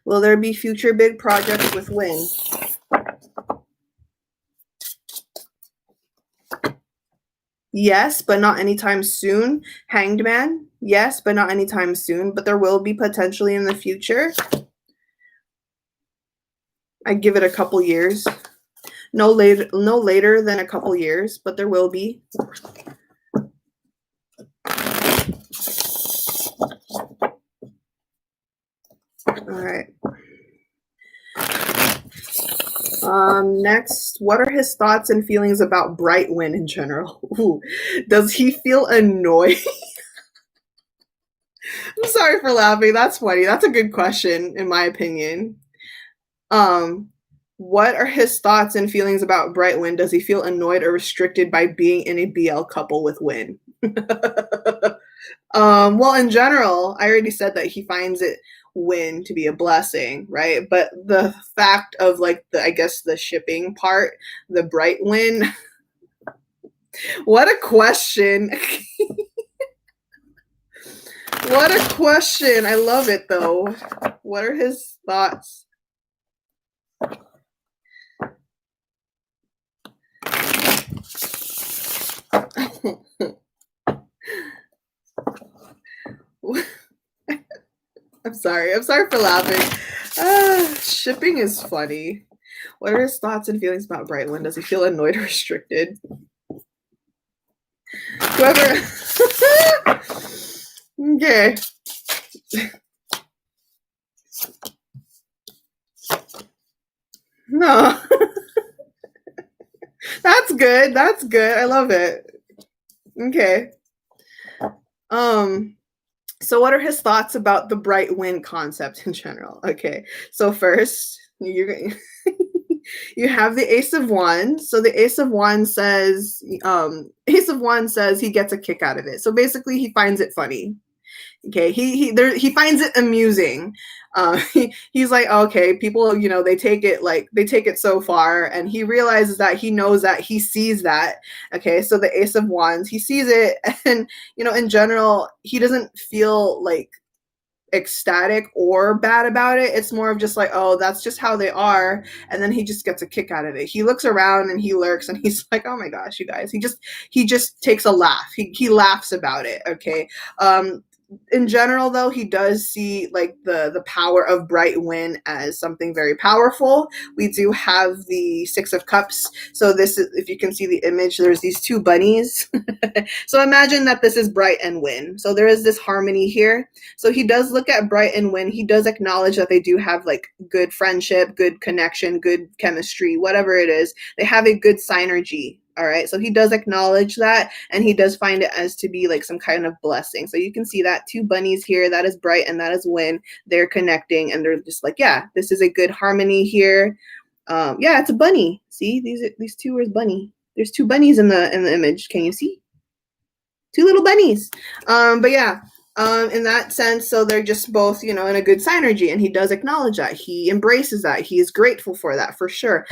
Will there be future big projects with Win? Yes, but not anytime soon. Hanged Man? Yes, but not anytime soon. But there will be potentially in the future. I'd give it a couple years. No later than a couple years, but there will be. All right. Next, what are his thoughts and feelings about Bright Win in general? Ooh, does he feel annoyed? I'm sorry for laughing. That's funny. That's a good question, in my opinion. What are his thoughts and feelings about Bright Win? Does he feel annoyed or restricted by being in a BL couple with Win? Well, in general, I already said that he finds it Win to be a blessing, right? But the fact of like I guess the shipping part, the Bright Win. What a question. What a question. I love it though. What are his thoughts? I'm sorry for laughing. Shipping is funny. What are his thoughts and feelings about Bright Win? Does he feel annoyed or restricted? Whoever. Okay. No. That's good. That's good. I love it. Okay. So what are his thoughts about the Bright Win concept in general? Okay. So first, you have the Ace of Wands. So the Ace of Wands says he gets a kick out of it. So basically he finds it funny. Okay, he finds it amusing. He's like, okay, people, they take it so far, and he realizes that he knows that he sees that. Okay, so the Ace of Wands, he sees it, and in general, he doesn't feel like ecstatic or bad about it. It's more of just like, oh, that's just how they are, and then he just gets a kick out of it. He looks around and he lurks and he's like, oh my gosh, you guys. He just takes a laugh. He laughs about it. Okay. In general, though, he does see like the power of Bright Win as something very powerful. We do have the Six of Cups. So this is, if you can see the image, there's these two bunnies. So imagine that this is Bright and Win. So there is this harmony here. So he does look at Bright and Win. He does acknowledge that they do have like good friendship, good connection, good chemistry, whatever it is. They have a good synergy. All right. So he does acknowledge that, and he does find it as to be like some kind of blessing. So you can see that two bunnies here, that is Bright and that is Win. They're connecting and they're just like, yeah, this is a good harmony here. Yeah, it's a bunny. See, these two are bunny. There's two bunnies in the image. Can you see? Two little bunnies. But yeah, in that sense, so they're just both, in a good synergy, and he does acknowledge that. He embraces that. He is grateful for that, for sure.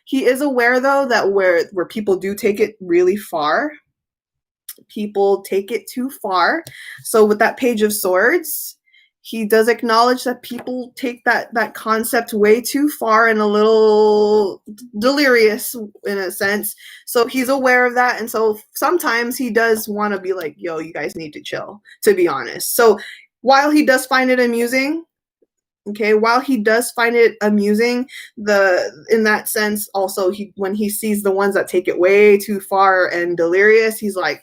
He is aware, though, that where people do take it really far, people take it too far. So with that Page of Swords, he does acknowledge that people take that concept way too far and a little delirious in a sense. So he's aware of that, and so sometimes he does want to be like, yo, you guys need to chill, to be honest. So while he does find it amusing, okay, while he does find it amusing, in that sense also, when he sees the ones that take it way too far and delirious, he's like,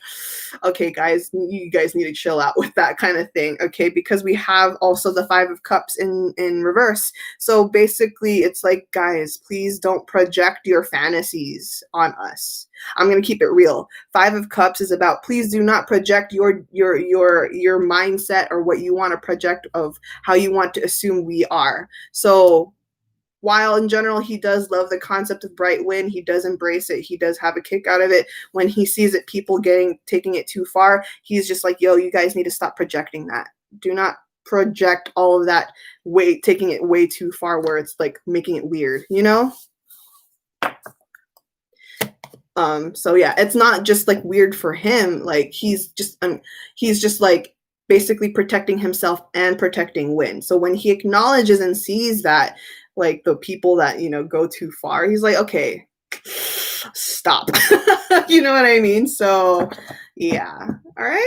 okay guys, you guys need to chill out with that kind of thing, okay? Because we have also the Five of Cups in reverse. So basically it's like, guys, please don't project your fantasies on us. I'm going to keep it real. Five of Cups is about, please do not project your mindset or what you want to project of how you want to assume we are. So while in general he does love the concept of bright wind, he does embrace it, he does have a kick out of it, when he sees it people taking it too far, he's just like, yo, you guys need to stop projecting that. Do not project all of that taking it way too far where it's like making it weird, you know? So yeah, it's not just like weird for him, like he's just like basically protecting himself and protecting Win. So when he acknowledges and sees that, like the people that, you know, go too far, he's like, okay, stop. You know what I mean? So yeah. All right.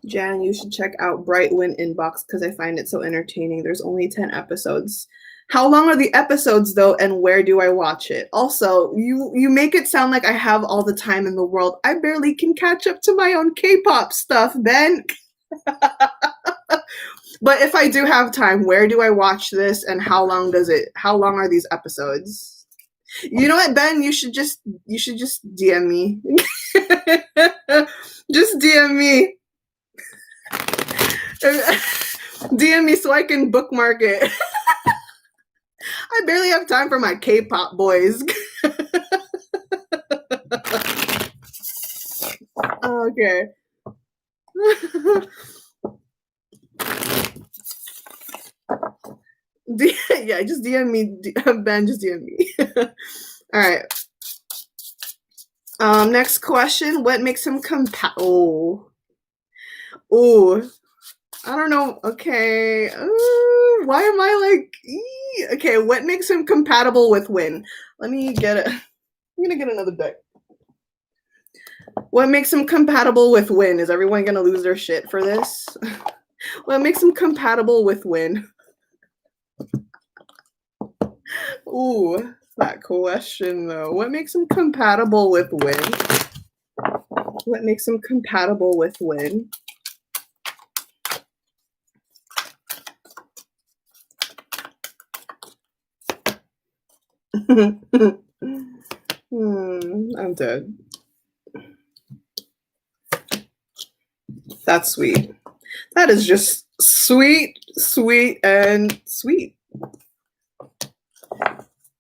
Jan, you should check out Bright Wind Inbox because I find it so entertaining. There's only 10 episodes. How long are the episodes though, and where do I watch it? Also, you make it sound like I have all the time in the world. I barely can catch up to my own K-pop stuff, Ben. But if I do have time, where do I watch this, and how long are these episodes? You know what, Ben? You should just DM me. Just DM me. DM me so I can bookmark it. I barely have time for my K-pop boys. Okay. Yeah, just DM me. Ben, just DM me. All right. Next question. What makes him compatible? Oh, I don't know. Okay. Why am I like... Okay, what makes him compatible with Win? Let me get it. I'm going to get another deck. What makes him compatible with Win? Is everyone going to lose their shit for this? What makes him compatible with Win? Ooh, that question though. What makes him compatible with Win? What makes him compatible with Win? I'm dead. That's sweet. That is just sweet, sweet, and sweet.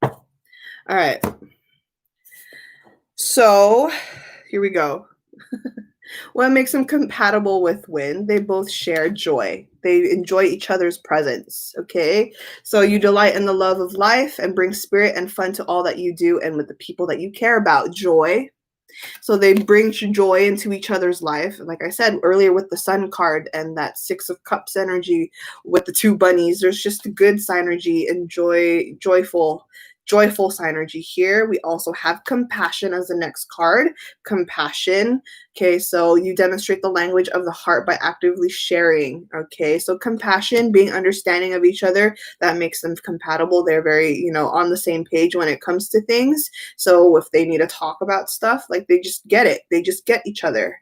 All right. So here we go. What makes them compatible with Win? They both share joy. They enjoy each other's presence, okay? So you delight in the love of life and bring spirit and fun to all that you do and with the people that you care about. Joy. So they bring joy into each other's life. Like I said earlier with the Sun card and that Six of Cups energy with the two bunnies, there's just a good synergy and joyful synergy here. We also have compassion as the next card. Compassion. Okay, so you demonstrate the language of the heart by actively sharing. Okay, so compassion, being understanding of each other, that makes them compatible. They're very, you know, on the same page when it comes to things. So if they need to talk about stuff, like they just get it. They just get each other.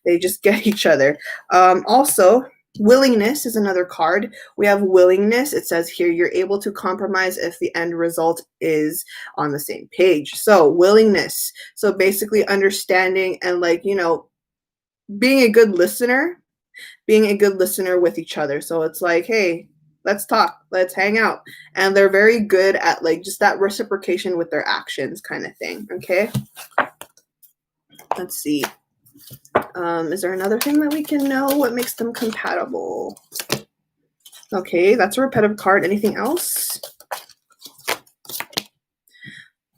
They just get each other. Also, willingness is another card. We have willingness. It says here, you're able to compromise if the end result is on the same page. So willingness. So basically understanding and like, you know, being a good listener with each other. So it's like, hey, let's talk, let's hang out. And they're very good at like just that reciprocation with their actions kind of thing. Okay. Let's see. Is there another thing that we can know? What makes them compatible? Okay, that's a repetitive card. Anything else?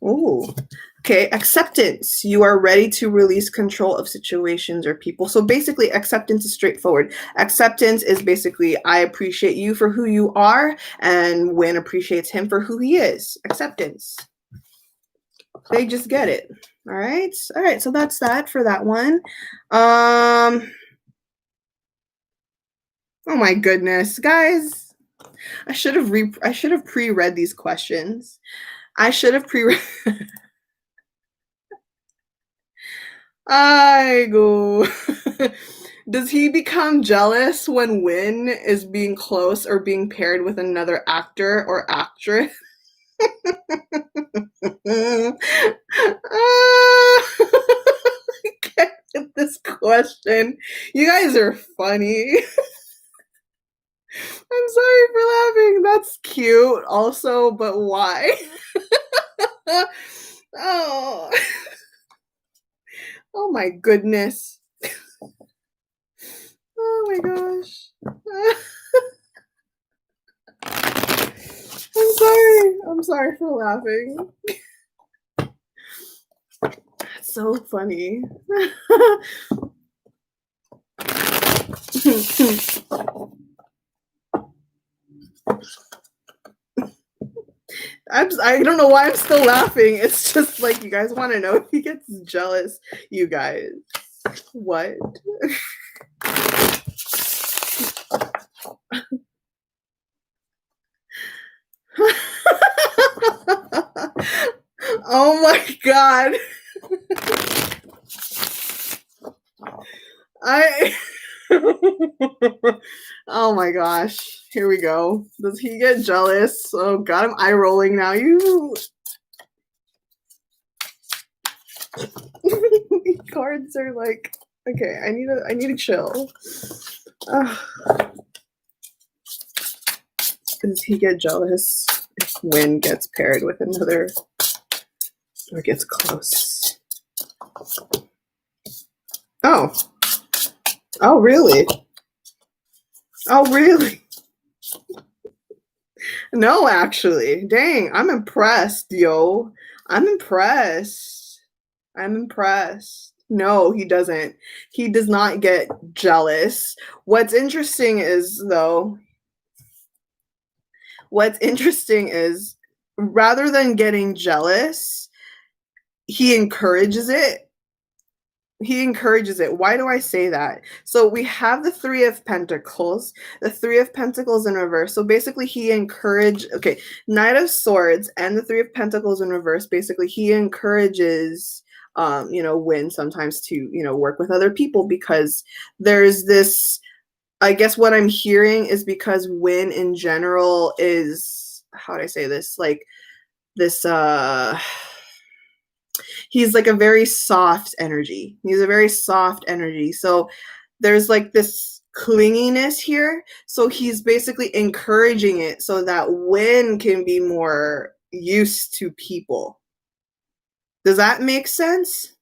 Ooh. Okay, acceptance. You are ready to release control of situations or people. So basically, acceptance is straightforward. Acceptance is basically, I appreciate you for who you are, and Win appreciates him for who he is. Acceptance. They just get it. All right. All right. So that's that for that one. Oh my goodness, guys. I should have pre-read these questions. I should have pre-read. I go. Does he become jealous when Win is being close or being paired with another actor or actress? I can't get this question. You guys are funny. I'm sorry for laughing. That's cute also, but why? Oh. Oh my goodness. Oh my gosh. I'm sorry. I'm sorry for laughing. That's so funny. I don't know why I'm still laughing. It's just like you guys want to know if he gets jealous. You guys. What? Oh my god. I Oh my gosh. Here we go. Does he get jealous? Oh god, I'm eye rolling now. You These cards are like okay, I need to chill. Does he get jealous if Win gets paired with another or gets close? Oh. Oh really? Oh really? No, actually. Dang, I'm impressed, yo. I'm impressed. I'm impressed. No, he doesn't. He does not get jealous. What's interesting is, though, what's interesting is rather than getting jealous, he encourages it. He encourages it. Why do I say that? So we have the Three of Pentacles, the Three of Pentacles in reverse. So basically he encouraged, okay, Knight of Swords and the Three of Pentacles in reverse. Basically he encourages, Win sometimes to, work with other people because there's this, I guess what I'm hearing is because Win in general is, how do I say this? Like this, he's like a very soft energy. He's a very soft energy. So there's like this clinginess here. So he's basically encouraging it so that Win can be more used to people. Does that make sense?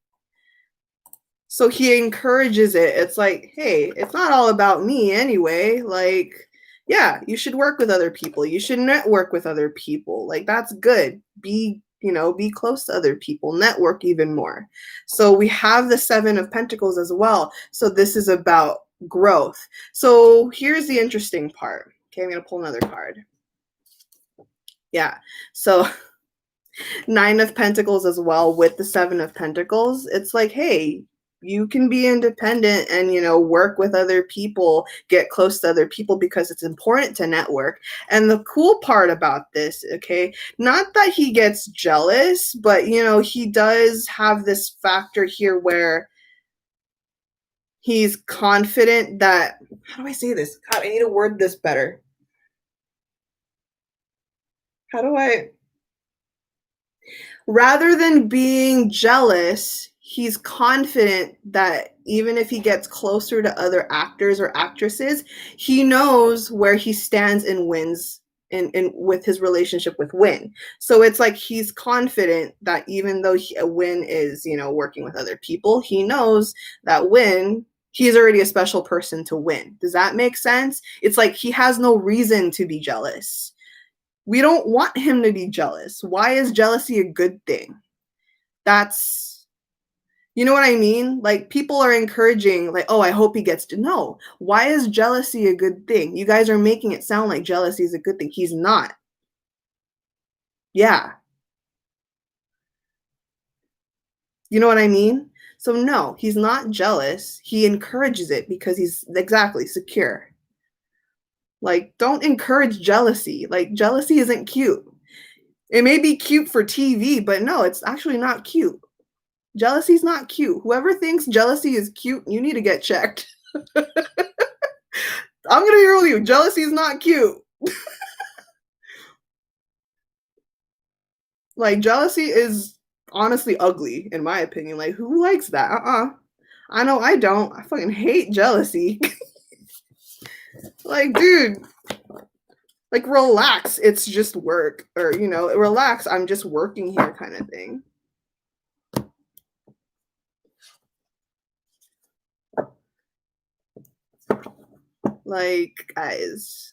So he encourages it. It's like, hey, it's not all about me anyway. Like, yeah, you should work with other people. You should network with other people. Like, that's good. Be close to other people, network even more. So we have the Seven of Pentacles as well. So this is about growth. So here's the interesting part. Okay, I'm going to pull another card. Yeah. So Nine of Pentacles as well with the Seven of Pentacles. It's like, hey, you can be independent and work with other people, get close to other people because it's important to network. And the cool part about this, okay, not that he gets jealous, but he does have this factor here where he's confident that, how do I say this? God, I need to word this better. Rather than being jealous, he's confident that even if he gets closer to other actors or actresses, he knows where he stands in Win's in with his relationship with Win. So it's like he's confident that even though Win is, working with other people, he knows that he's already a special person to Win. Does that make sense? It's like he has no reason to be jealous. We don't want him to be jealous. Why is jealousy a good thing? That's, you know what I mean? Like, people are encouraging, like, oh, I hope he gets to know. Why is jealousy a good thing? You guys are making it sound like jealousy is a good thing. He's not. Yeah. You know what I mean? So no, he's not jealous. He encourages it because he's exactly secure. Like, don't encourage jealousy. Like, jealousy isn't cute. It may be cute for TV, but no, it's actually not cute. Jealousy's not cute. Whoever thinks jealousy is cute, you need to get checked. I'm gonna hear you. Jealousy is not cute. Like, jealousy is honestly ugly, in my opinion. Like, who likes that? I know I don't. I fucking hate jealousy. Like, dude, like, relax. It's just work. Or, you know, relax. I'm just working here kind of thing. Like, guys.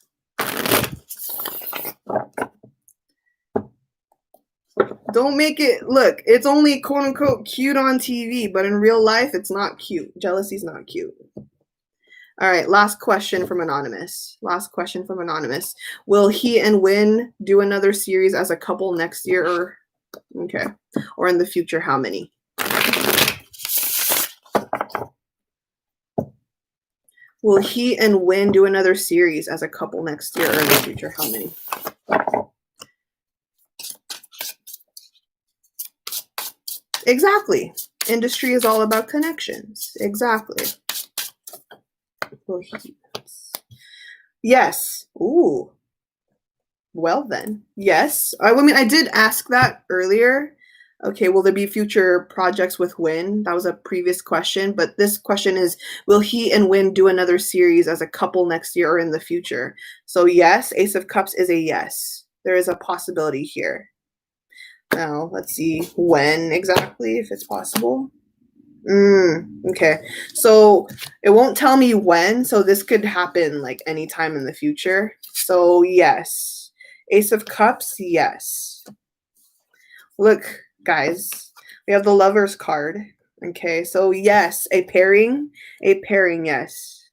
Don't make it, look, it's only quote unquote cute on TV, but in real life, it's not cute. Jealousy's not cute. All right, last question from Anonymous. Last question from Anonymous. Will he and Win do another series as a couple next year? Or, okay. Or in the future, how many? Will he and Win do another series as a couple next year? Or in the future, how many? Exactly. Industry is all about connections. Exactly. Yes. Ooh. Well then. Yes. I mean, I did ask that earlier. Okay, will there be future projects with Win? That was a previous question, but this question is, will he and Win do another series as a couple next year or in the future? So yes, Ace of Cups is a yes. There is a possibility here. Now, let's see when exactly, if it's possible. Okay. So it won't tell me when, so this could happen like anytime in the future. So yes. Ace of Cups, yes. Look, guys, we have the Lovers card. Okay, so yes, a pairing, yes.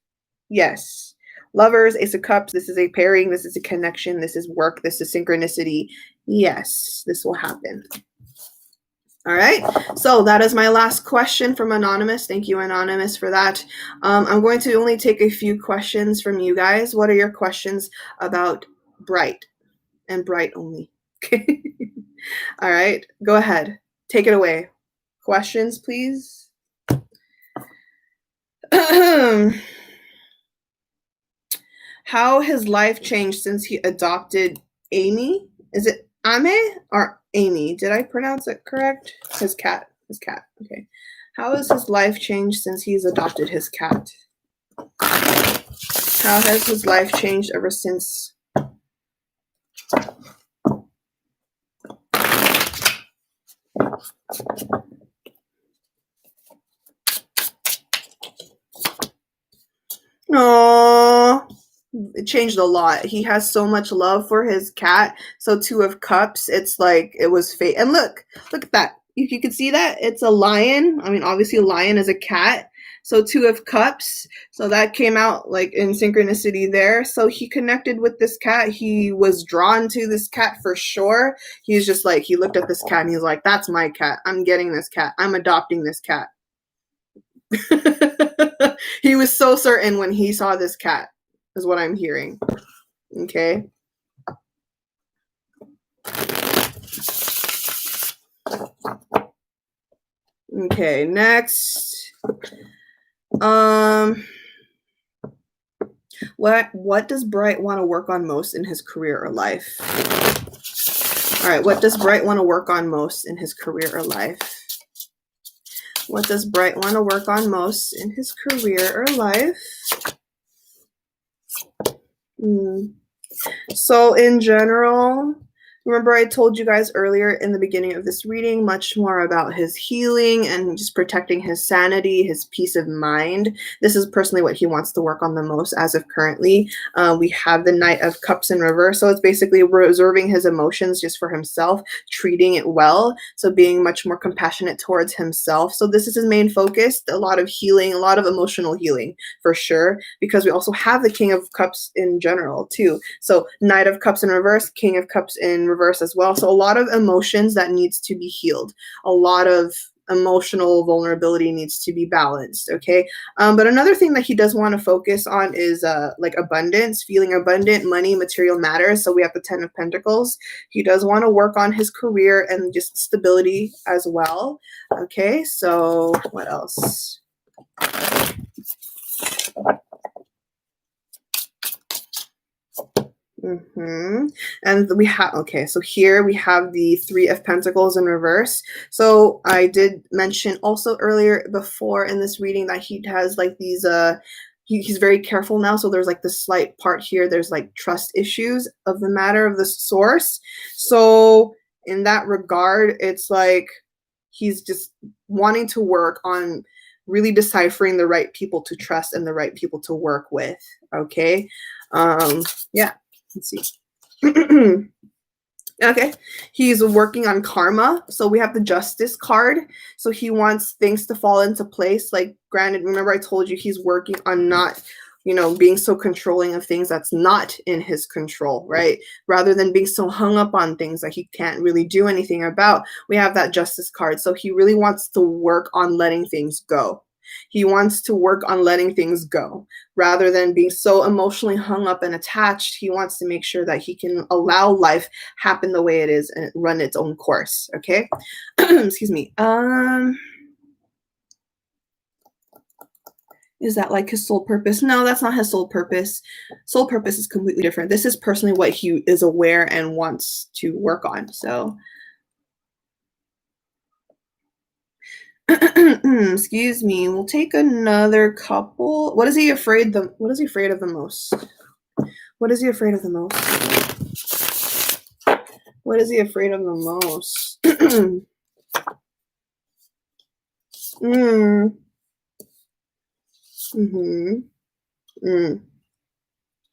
Yes. Lovers, Ace of Cups, this is a pairing, this is a connection, this is work, this is synchronicity. Yes, this will happen. All right, so that is my last question from Anonymous. Thank you, Anonymous, for that. I'm going to only take a few questions from you guys. What are your questions about Bright and Bright only? Okay. All right, go ahead. Take it away. Questions, please. How has life changed since he adopted Amy? Is it Ame or Amy? Did I pronounce it correct? His cat. Okay. How has his life changed since he's adopted his cat? How has his life changed ever since? Aww. It changed a lot. He has so much love for his cat. So Two of Cups, it's like it was fate. And look at that. If you can see that, it's a lion. I mean, obviously a lion is a cat. So Two of Cups. So that came out like in synchronicity there. So he connected with this cat. He was drawn to this cat for sure. He's just like, he looked at this cat and he's like, that's my cat. I'm getting this cat. I'm adopting this cat. He was so certain when he saw this cat, is what I'm hearing. Okay. Okay, next. What does Bright want to work on most in his career or life? All right, what does Bright want to work on most in his career or life? What does Bright want to work on most in his career or life? So in general, Remember, I told you guys earlier in the beginning of this reading much more about his healing and just protecting his sanity, his peace of mind. This is personally what he wants to work on the most as of currently. We have the Knight of Cups in reverse. So it's basically reserving his emotions just for himself, treating it well. So being much more compassionate towards himself. So this is his main focus. A lot of healing, a lot of emotional healing for sure, because we also have the King of Cups in general too. So Knight of Cups in reverse, King of Cups in reverse as well. So a lot of emotions that needs to be healed. A lot of emotional vulnerability needs to be balanced. Okay. But another thing that he does want to focus on is like abundance, feeling abundant, money, material matters. So we have the 10 of Pentacles. He does want to work on his career and just stability as well. Okay. So what else? And we have, okay, so here we have the 3 of Pentacles in reverse. So I did mention also earlier before in this reading that he has like these, he's very careful now. So there's like this slight part here. There's like trust issues of the matter of the source. So in that regard, it's like he's just wanting to work on really deciphering the right people to trust and the right people to work with. Okay. Yeah. Let's see. Okay, he's working on karma. So we have the Justice card. So he wants things to fall into place. Like, granted, remember I told you he's working on not, being so controlling of things that's not in his control, right? Rather than being so hung up on things that he can't really do anything about. We have that Justice card. So he really wants to work on letting things go. He wants to work on letting things go rather than being so emotionally hung up and attached. He wants to make sure that he can allow life happen the way it is and run its own course. Okay. Excuse me. Is that like his soul purpose? No, that's not his soul purpose. Soul purpose is completely different. This is personally what he is aware and wants to work on. So excuse me, we'll take another couple. What is he afraid of the most? What is he afraid of the most? What is he afraid of the most?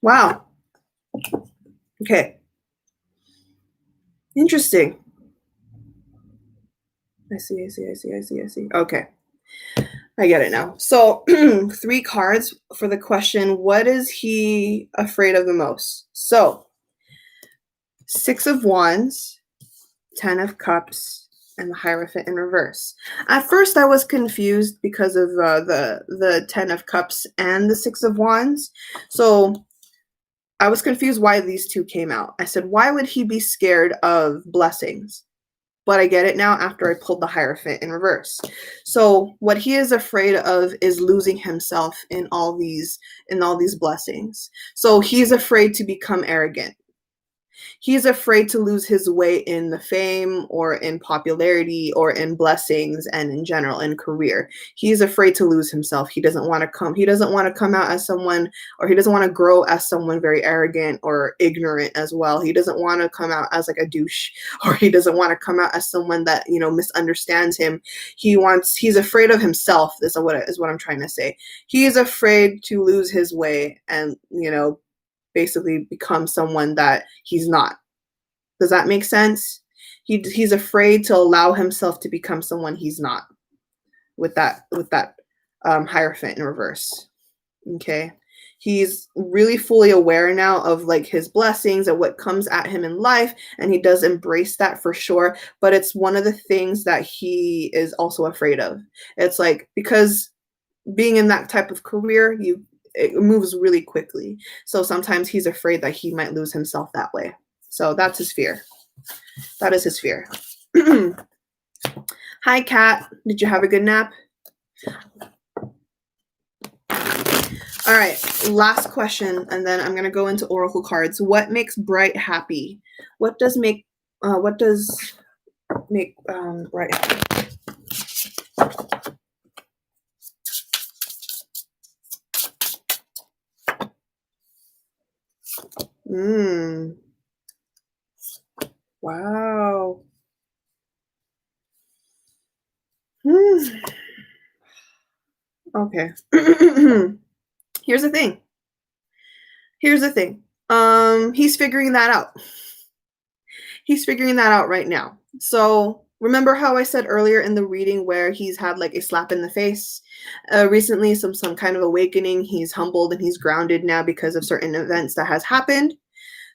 Wow. Okay. Interesting. I see. Okay. I get it now. So 3 cards for the question, what is he afraid of the most? So 6 of Wands, 10 of Cups, and the Hierophant in reverse. At first I was confused because of the 10 of Cups and the 6 of Wands. So I was confused why these two came out. I said, why would he be scared of blessings? But I get it now after I pulled the Hierophant in reverse. So what he is afraid of is losing himself in all these blessings. So he's afraid to become arrogant. He's afraid to lose his way in the fame or in popularity or in blessings and in general in career. He's afraid to lose himself. He doesn't want to come out as someone, or he doesn't want to grow as someone very arrogant or ignorant as well. He doesn't want to come out as like a douche, or he doesn't want to come out as someone that, misunderstands him. He's afraid of himself. This is what I'm trying to say. He is afraid to lose his way and, basically become someone that he's not. Does that make sense? He's afraid to allow himself to become someone he's not with that Hierophant in reverse. Okay. He's really fully aware now of like his blessings and what comes at him in life, and he does embrace that for sure, but it's one of the things that he is also afraid of. It's like, because being in that type of career, it moves really quickly. So sometimes he's afraid that he might lose himself that way. So that's his fear. That is his fear. Hi, Kat. Did you have a good nap? All right, last question, and then I'm gonna go into oracle cards. What makes Bright happy? What does make Bright happy? Wow. Okay. Here's the thing. Here's the thing. He's figuring that out. He's figuring that out right now. So remember how I said earlier in the reading where he's had like a slap in the face? Recently, some kind of awakening. He's humbled and he's grounded now because of certain events that has happened.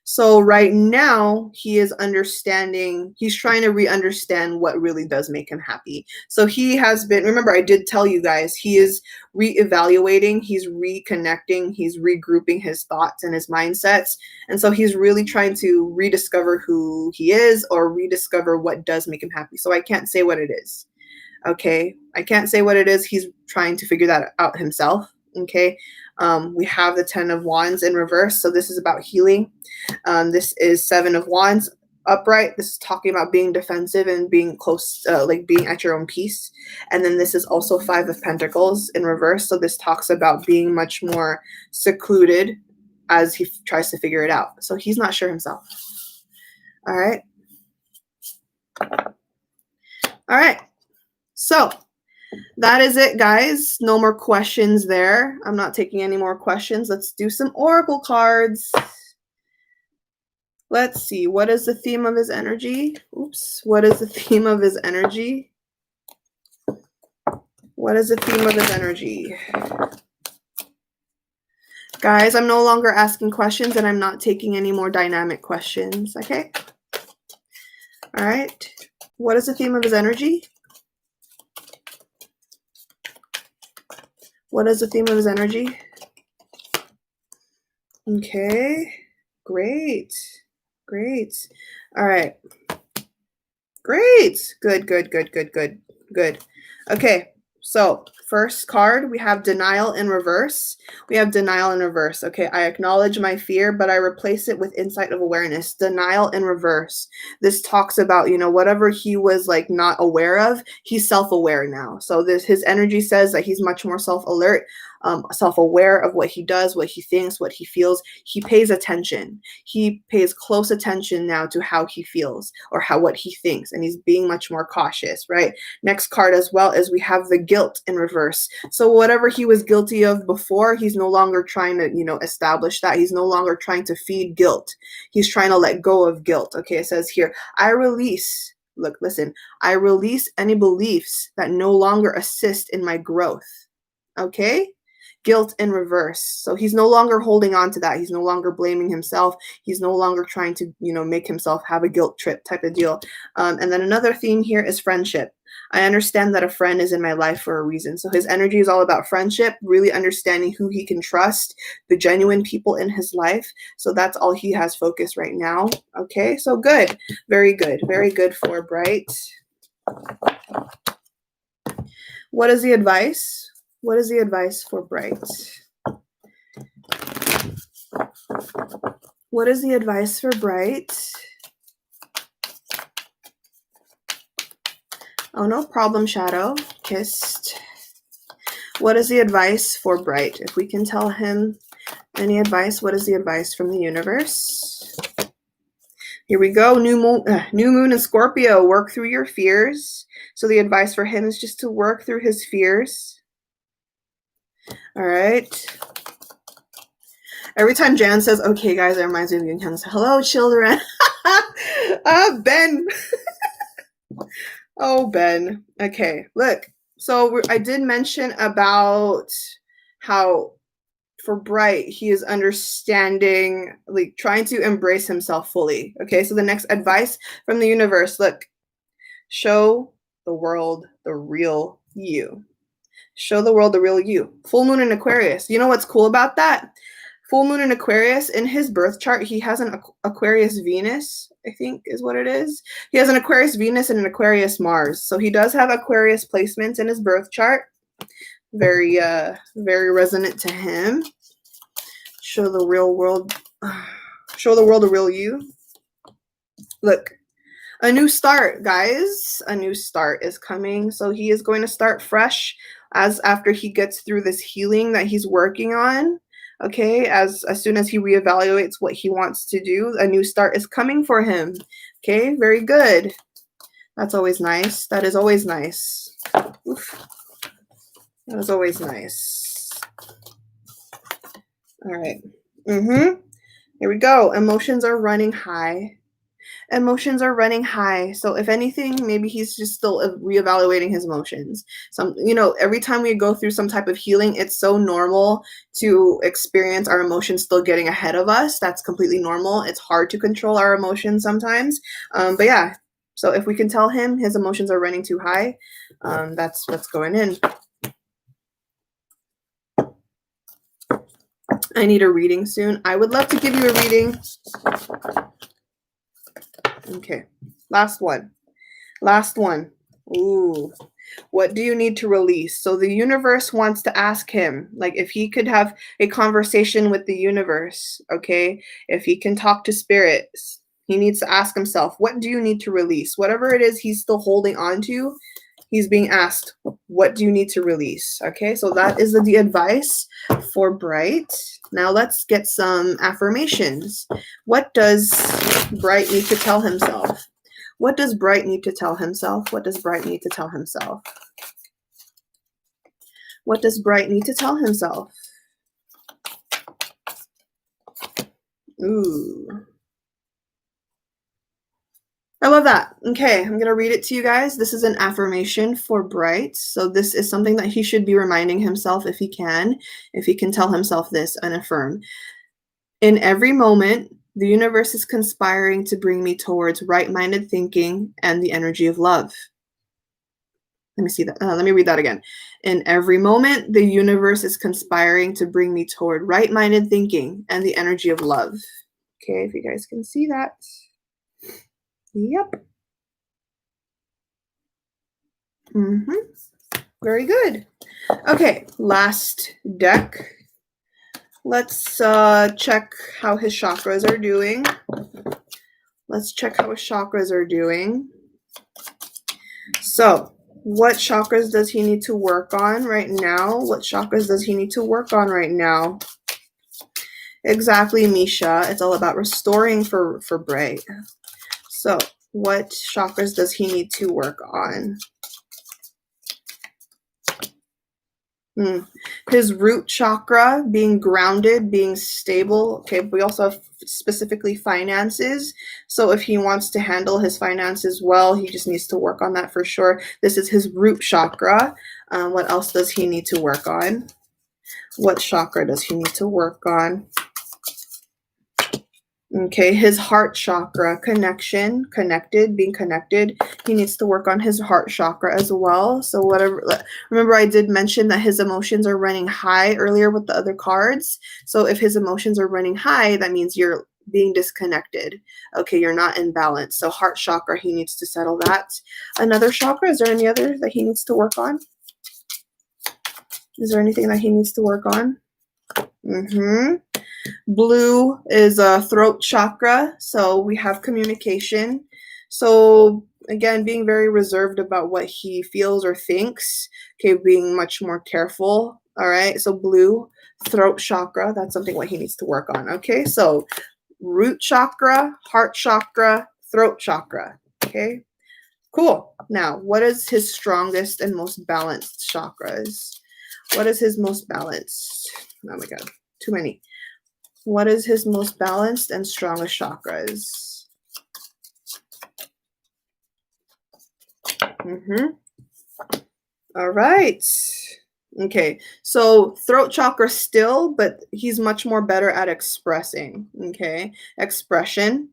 So right now he is understanding, he's trying to re-understand what really does make him happy. So he has been, remember I did tell you guys, he is re-evaluating, he's reconnecting, he's regrouping his thoughts and his mindsets. And so he's really trying to rediscover who he is or rediscover what does make him happy. So I can't say what it is. Okay. I can't say what it is. He's trying to figure that out himself. Okay. We have the 10 of Wands in reverse. So this is about healing. This is 7 of Wands upright. This is talking about being defensive and being close, like being at your own peace. And then this is also 5 of Pentacles in reverse. So this talks about being much more secluded as he tries to figure it out. So he's not sure himself. All right. All right. So that is it, guys. No more questions there. I'm not taking any more questions. Let's do some oracle cards. Let's see. What is the theme of his energy? Oops. What is the theme of his energy? What is the theme of his energy? Guys, I'm no longer asking questions and I'm not taking any more dynamic questions. Okay? All right. What is the theme of his energy? What is the theme of his energy? Okay. Great. Great. All right. Great. Good, good, good, good, good, good. Okay. So first card, we have denial in reverse. We have denial in reverse. Okay. I acknowledge my fear, but I replace it with insight of awareness. Denial in reverse. This talks about, you know, whatever he was like not aware of, he's self-aware now. So his energy says that he's much more self-alert, self-aware of what he does, what he thinks, what he feels. He pays attention. He pays close attention now to how he feels or what he thinks, and he's being much more cautious, right? Next card as well is we have the guilt in reverse. So whatever he was guilty of before, he's no longer trying to, you know, establish that. He's no longer trying to feed guilt. He's trying to let go of guilt. Okay, it says here, I release, look, listen, I release any beliefs that no longer assist in my growth. Okay? Guilt in reverse. So he's no longer holding on to that. He's no longer blaming himself. He's no longer trying to, you know, make himself have a guilt trip type of deal. And then another theme here is friendship. I understand that a friend is in my life for a reason. So his energy is all about friendship, really understanding who he can trust, the genuine people in his life. So that's all he has focus right now. Okay, so good. Very good. Very good for Bright. What is the advice? What is the advice for Bright? What is the advice for Bright? Oh, no problem, Shadow. Kissed. What is the advice for Bright? If we can tell him any advice, what is the advice from the universe? Here we go. New moon in Scorpio. Work through your fears. So the advice for him is just to work through his fears. All right. Every time Jan says, okay, guys, it reminds me of you. Hello, children. Ben. Oh, Ben. Okay, look. So I did mention about how for Bright, he is understanding, like trying to embrace himself fully. Okay, so the next advice from the universe, look, show the world the real you. Show the world the real you. Full moon in Aquarius. You know what's cool about that? Full moon in Aquarius, in his birth chart, he has an Aquarius Venus, I think is what it is. He has an Aquarius Venus and an Aquarius Mars. So he does have Aquarius placements in his birth chart. Very, very resonant to him. Show the real world, show the world the real you. Look, a new start, guys. A new start is coming. So he is going to start fresh as after he gets through this healing that he's working on. Okay, as soon as he reevaluates what he wants to do, a new start is coming for him. Okay, very good. That's always nice. That is always nice. Oof. That is always nice. All right. Here we go. Emotions are running high. Emotions are running high. So if anything, maybe he's just still reevaluating his emotions. Every time we go through some type of healing, it's so normal to experience our emotions still getting ahead of us. That's completely normal. It's hard to control our emotions sometimes. But yeah, so if we can tell him his emotions are running too high, that's what's going in. I need a reading soon. I would love to give you a reading. Okay, last one. Ooh, what do you need to release? So the universe wants to ask him, like, if he could have a conversation with the universe, okay? If he can talk to spirits, he needs to ask himself, what do you need to release? Whatever it is he's still holding on to, he's being asked, what do you need to release? Okay, so that is the advice for Bright. Now let's get some affirmations. What does Bright need to tell himself? What does Bright need to tell himself? What does Bright need to tell himself? What does Bright need to tell himself? Ooh. I love that. Okay, I'm going to read it to you guys. This is an affirmation for Bright. So this is something that he should be reminding himself if he can tell himself this and affirm. In every moment, the universe is conspiring to bring me towards right-minded thinking and the energy of love. Let me see that. Let me read that again. In every moment, the universe is conspiring to bring me toward right-minded thinking and the energy of love. Okay, if you guys can see that. Yep. Very good. Okay, last deck. Let's check how his chakras are doing. So, what chakras does he need to work on right now? Exactly, Misha. It's all about restoring for Bright. So, what chakras does he need to work on? His root chakra, being grounded, being stable. Okay, we also have specifically finances. So if he wants to handle his finances well, he just needs to work on that for sure. This is his root chakra. What else does he need to work on? What chakra does he need to work on? Okay, his heart chakra, being connected. He needs to work on his heart chakra as well. So remember I did mention that his emotions are running high earlier with the other cards. So if his emotions are running high, that means you're being disconnected. Okay, you're not in balance. So heart chakra, he needs to settle that. Another chakra, is there any other that he needs to work on? Is there anything that he needs to work on? Blue is a throat chakra, so we have communication. So again, being very reserved about what he feels or thinks. Okay, being much more careful. All right, so blue, throat chakra, that's something what he needs to work on. Okay, so root chakra, heart chakra, throat chakra. Okay, cool. Now, what is his strongest and most balanced chakras? What is his most balanced? Oh my God, too many. What is his most balanced and strongest chakras? All right. Okay, so throat chakra still, but he's much more better at expressing. Okay, expression,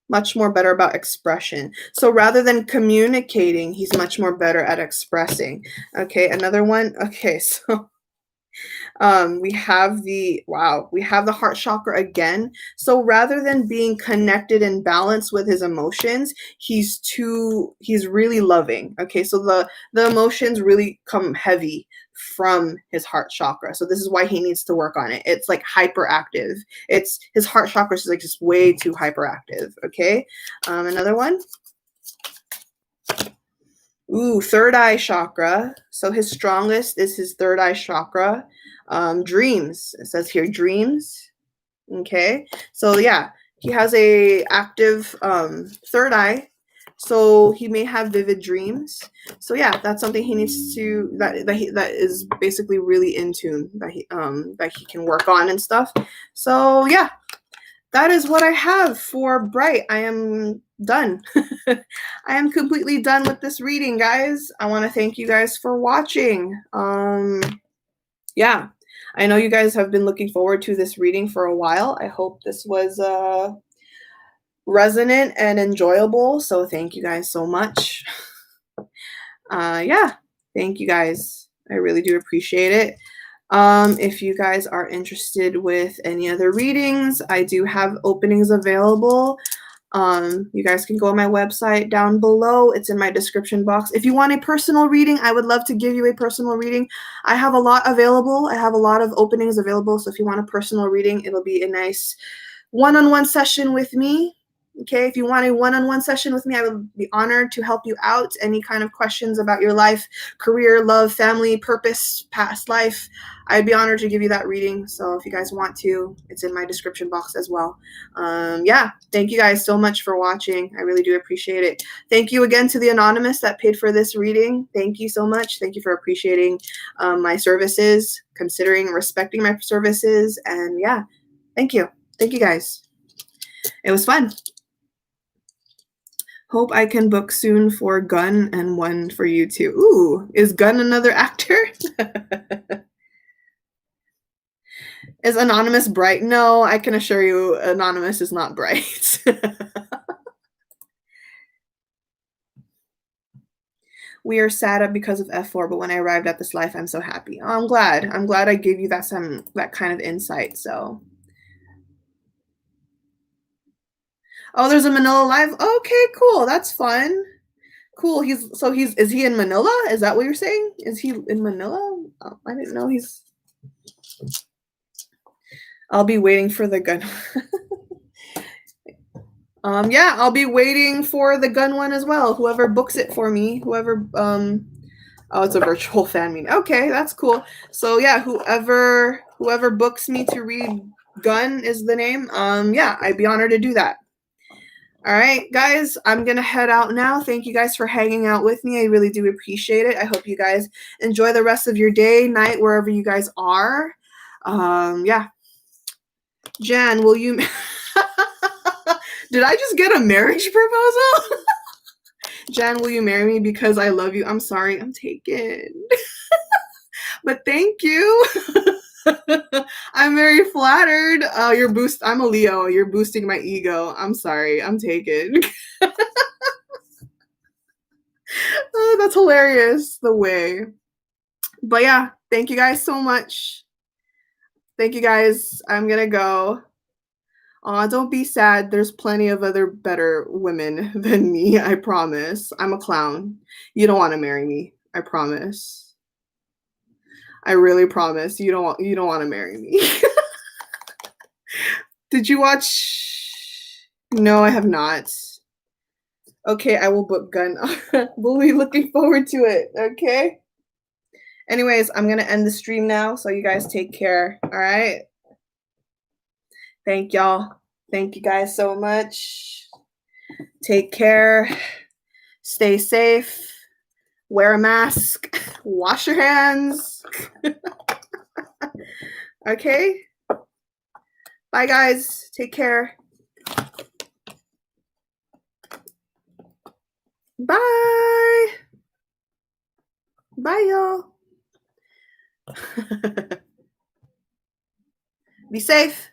much more better about expression. So rather than communicating, he's much more better at expressing. Okay, another one. Okay, so we have the heart chakra again. So rather than being connected and balanced with his emotions, he's really loving. Okay, so the emotions really come heavy from his heart chakra. So this is why he needs to work on it. It's like hyperactive. It's his heart chakra is like just way too hyperactive. Okay, another one. Ooh, third eye chakra. So his strongest is his third eye chakra. Dreams. It says here dreams. Okay. So yeah, he has a active third eye. So he may have vivid dreams. So yeah, that's something he needs to that is basically really in tune that he can work on and stuff. So yeah, that is what I have for Bright. I am done. I am completely done with this reading, guys. I want to thank you guys for watching. Yeah, I know you guys have been looking forward to this reading for a while. I hope this was resonant and enjoyable. So thank you guys so much. Yeah, thank you guys. I really do appreciate it. If you guys are interested with any other readings, I do have openings available. You guys can go on my website down below. It's in my description box. If you want a personal reading, I would love to give you a personal reading. I have a lot available. I have a lot of openings available. So if you want a personal reading, it'll be a nice one-on-one session with me. Okay, if you want a one-on-one session with me, I would be honored to help you out. Any kind of questions about your life, career, love, family, purpose, past life, I'd be honored to give you that reading. So if you guys want to, it's in my description box as well. Yeah, thank you guys so much for watching. I really do appreciate it. Thank you again to the anonymous that paid for this reading. Thank you so much. Thank you for appreciating my services, considering respecting my services. And yeah, thank you. Thank you guys. It was fun. Hope I can book soon for Gun and one for you too. Ooh, is Gun another actor? Is Anonymous bright? No, I can assure you Anonymous is not bright. We are sad because of F4, but when I arrived at this life, I'm so happy. Oh, I'm glad. I'm glad I gave you that kind of insight. So, oh, there's a Manila live. Okay, cool. That's fun. Cool. Is he in Manila? Is that what you're saying? Is he in Manila? Oh, I didn't know he's. I'll be waiting for the gun. Yeah, I'll be waiting for the gun one as well. Whoever books it for me, whoever oh, it's a virtual fan meeting. Okay, that's cool. So yeah, whoever books me to read Gun is the name. Yeah, I'd be honored to do that. All right, guys, I'm going to head out now. Thank you guys for hanging out with me. I really do appreciate it. I hope you guys enjoy the rest of your day, night, wherever you guys are. Yeah. Jan, will you... Did I just get a marriage proposal? Jan, will you marry me because I love you? I'm sorry, I'm taken. But thank you. I'm very flattered. I'm a Leo. You're boosting my ego. I'm sorry. I'm taken. Oh, that's hilarious. The way. But yeah, thank you guys so much. Thank you guys. I'm gonna go. Don't be sad. There's plenty of other better women than me. I promise. I'm a clown. You don't want to marry me. I promise. I really promise. You don't want to marry me. Did you watch? No, I have not. Okay, I will book Gun. We'll be looking forward to it. Okay. Anyways, I'm gonna end the stream now. So you guys take care. All right. Thank y'all. Thank you guys so much. Take care. Stay safe. Wear a mask. Wash your hands. Okay. Bye, guys. Take care. Bye. Bye, y'all. Be safe.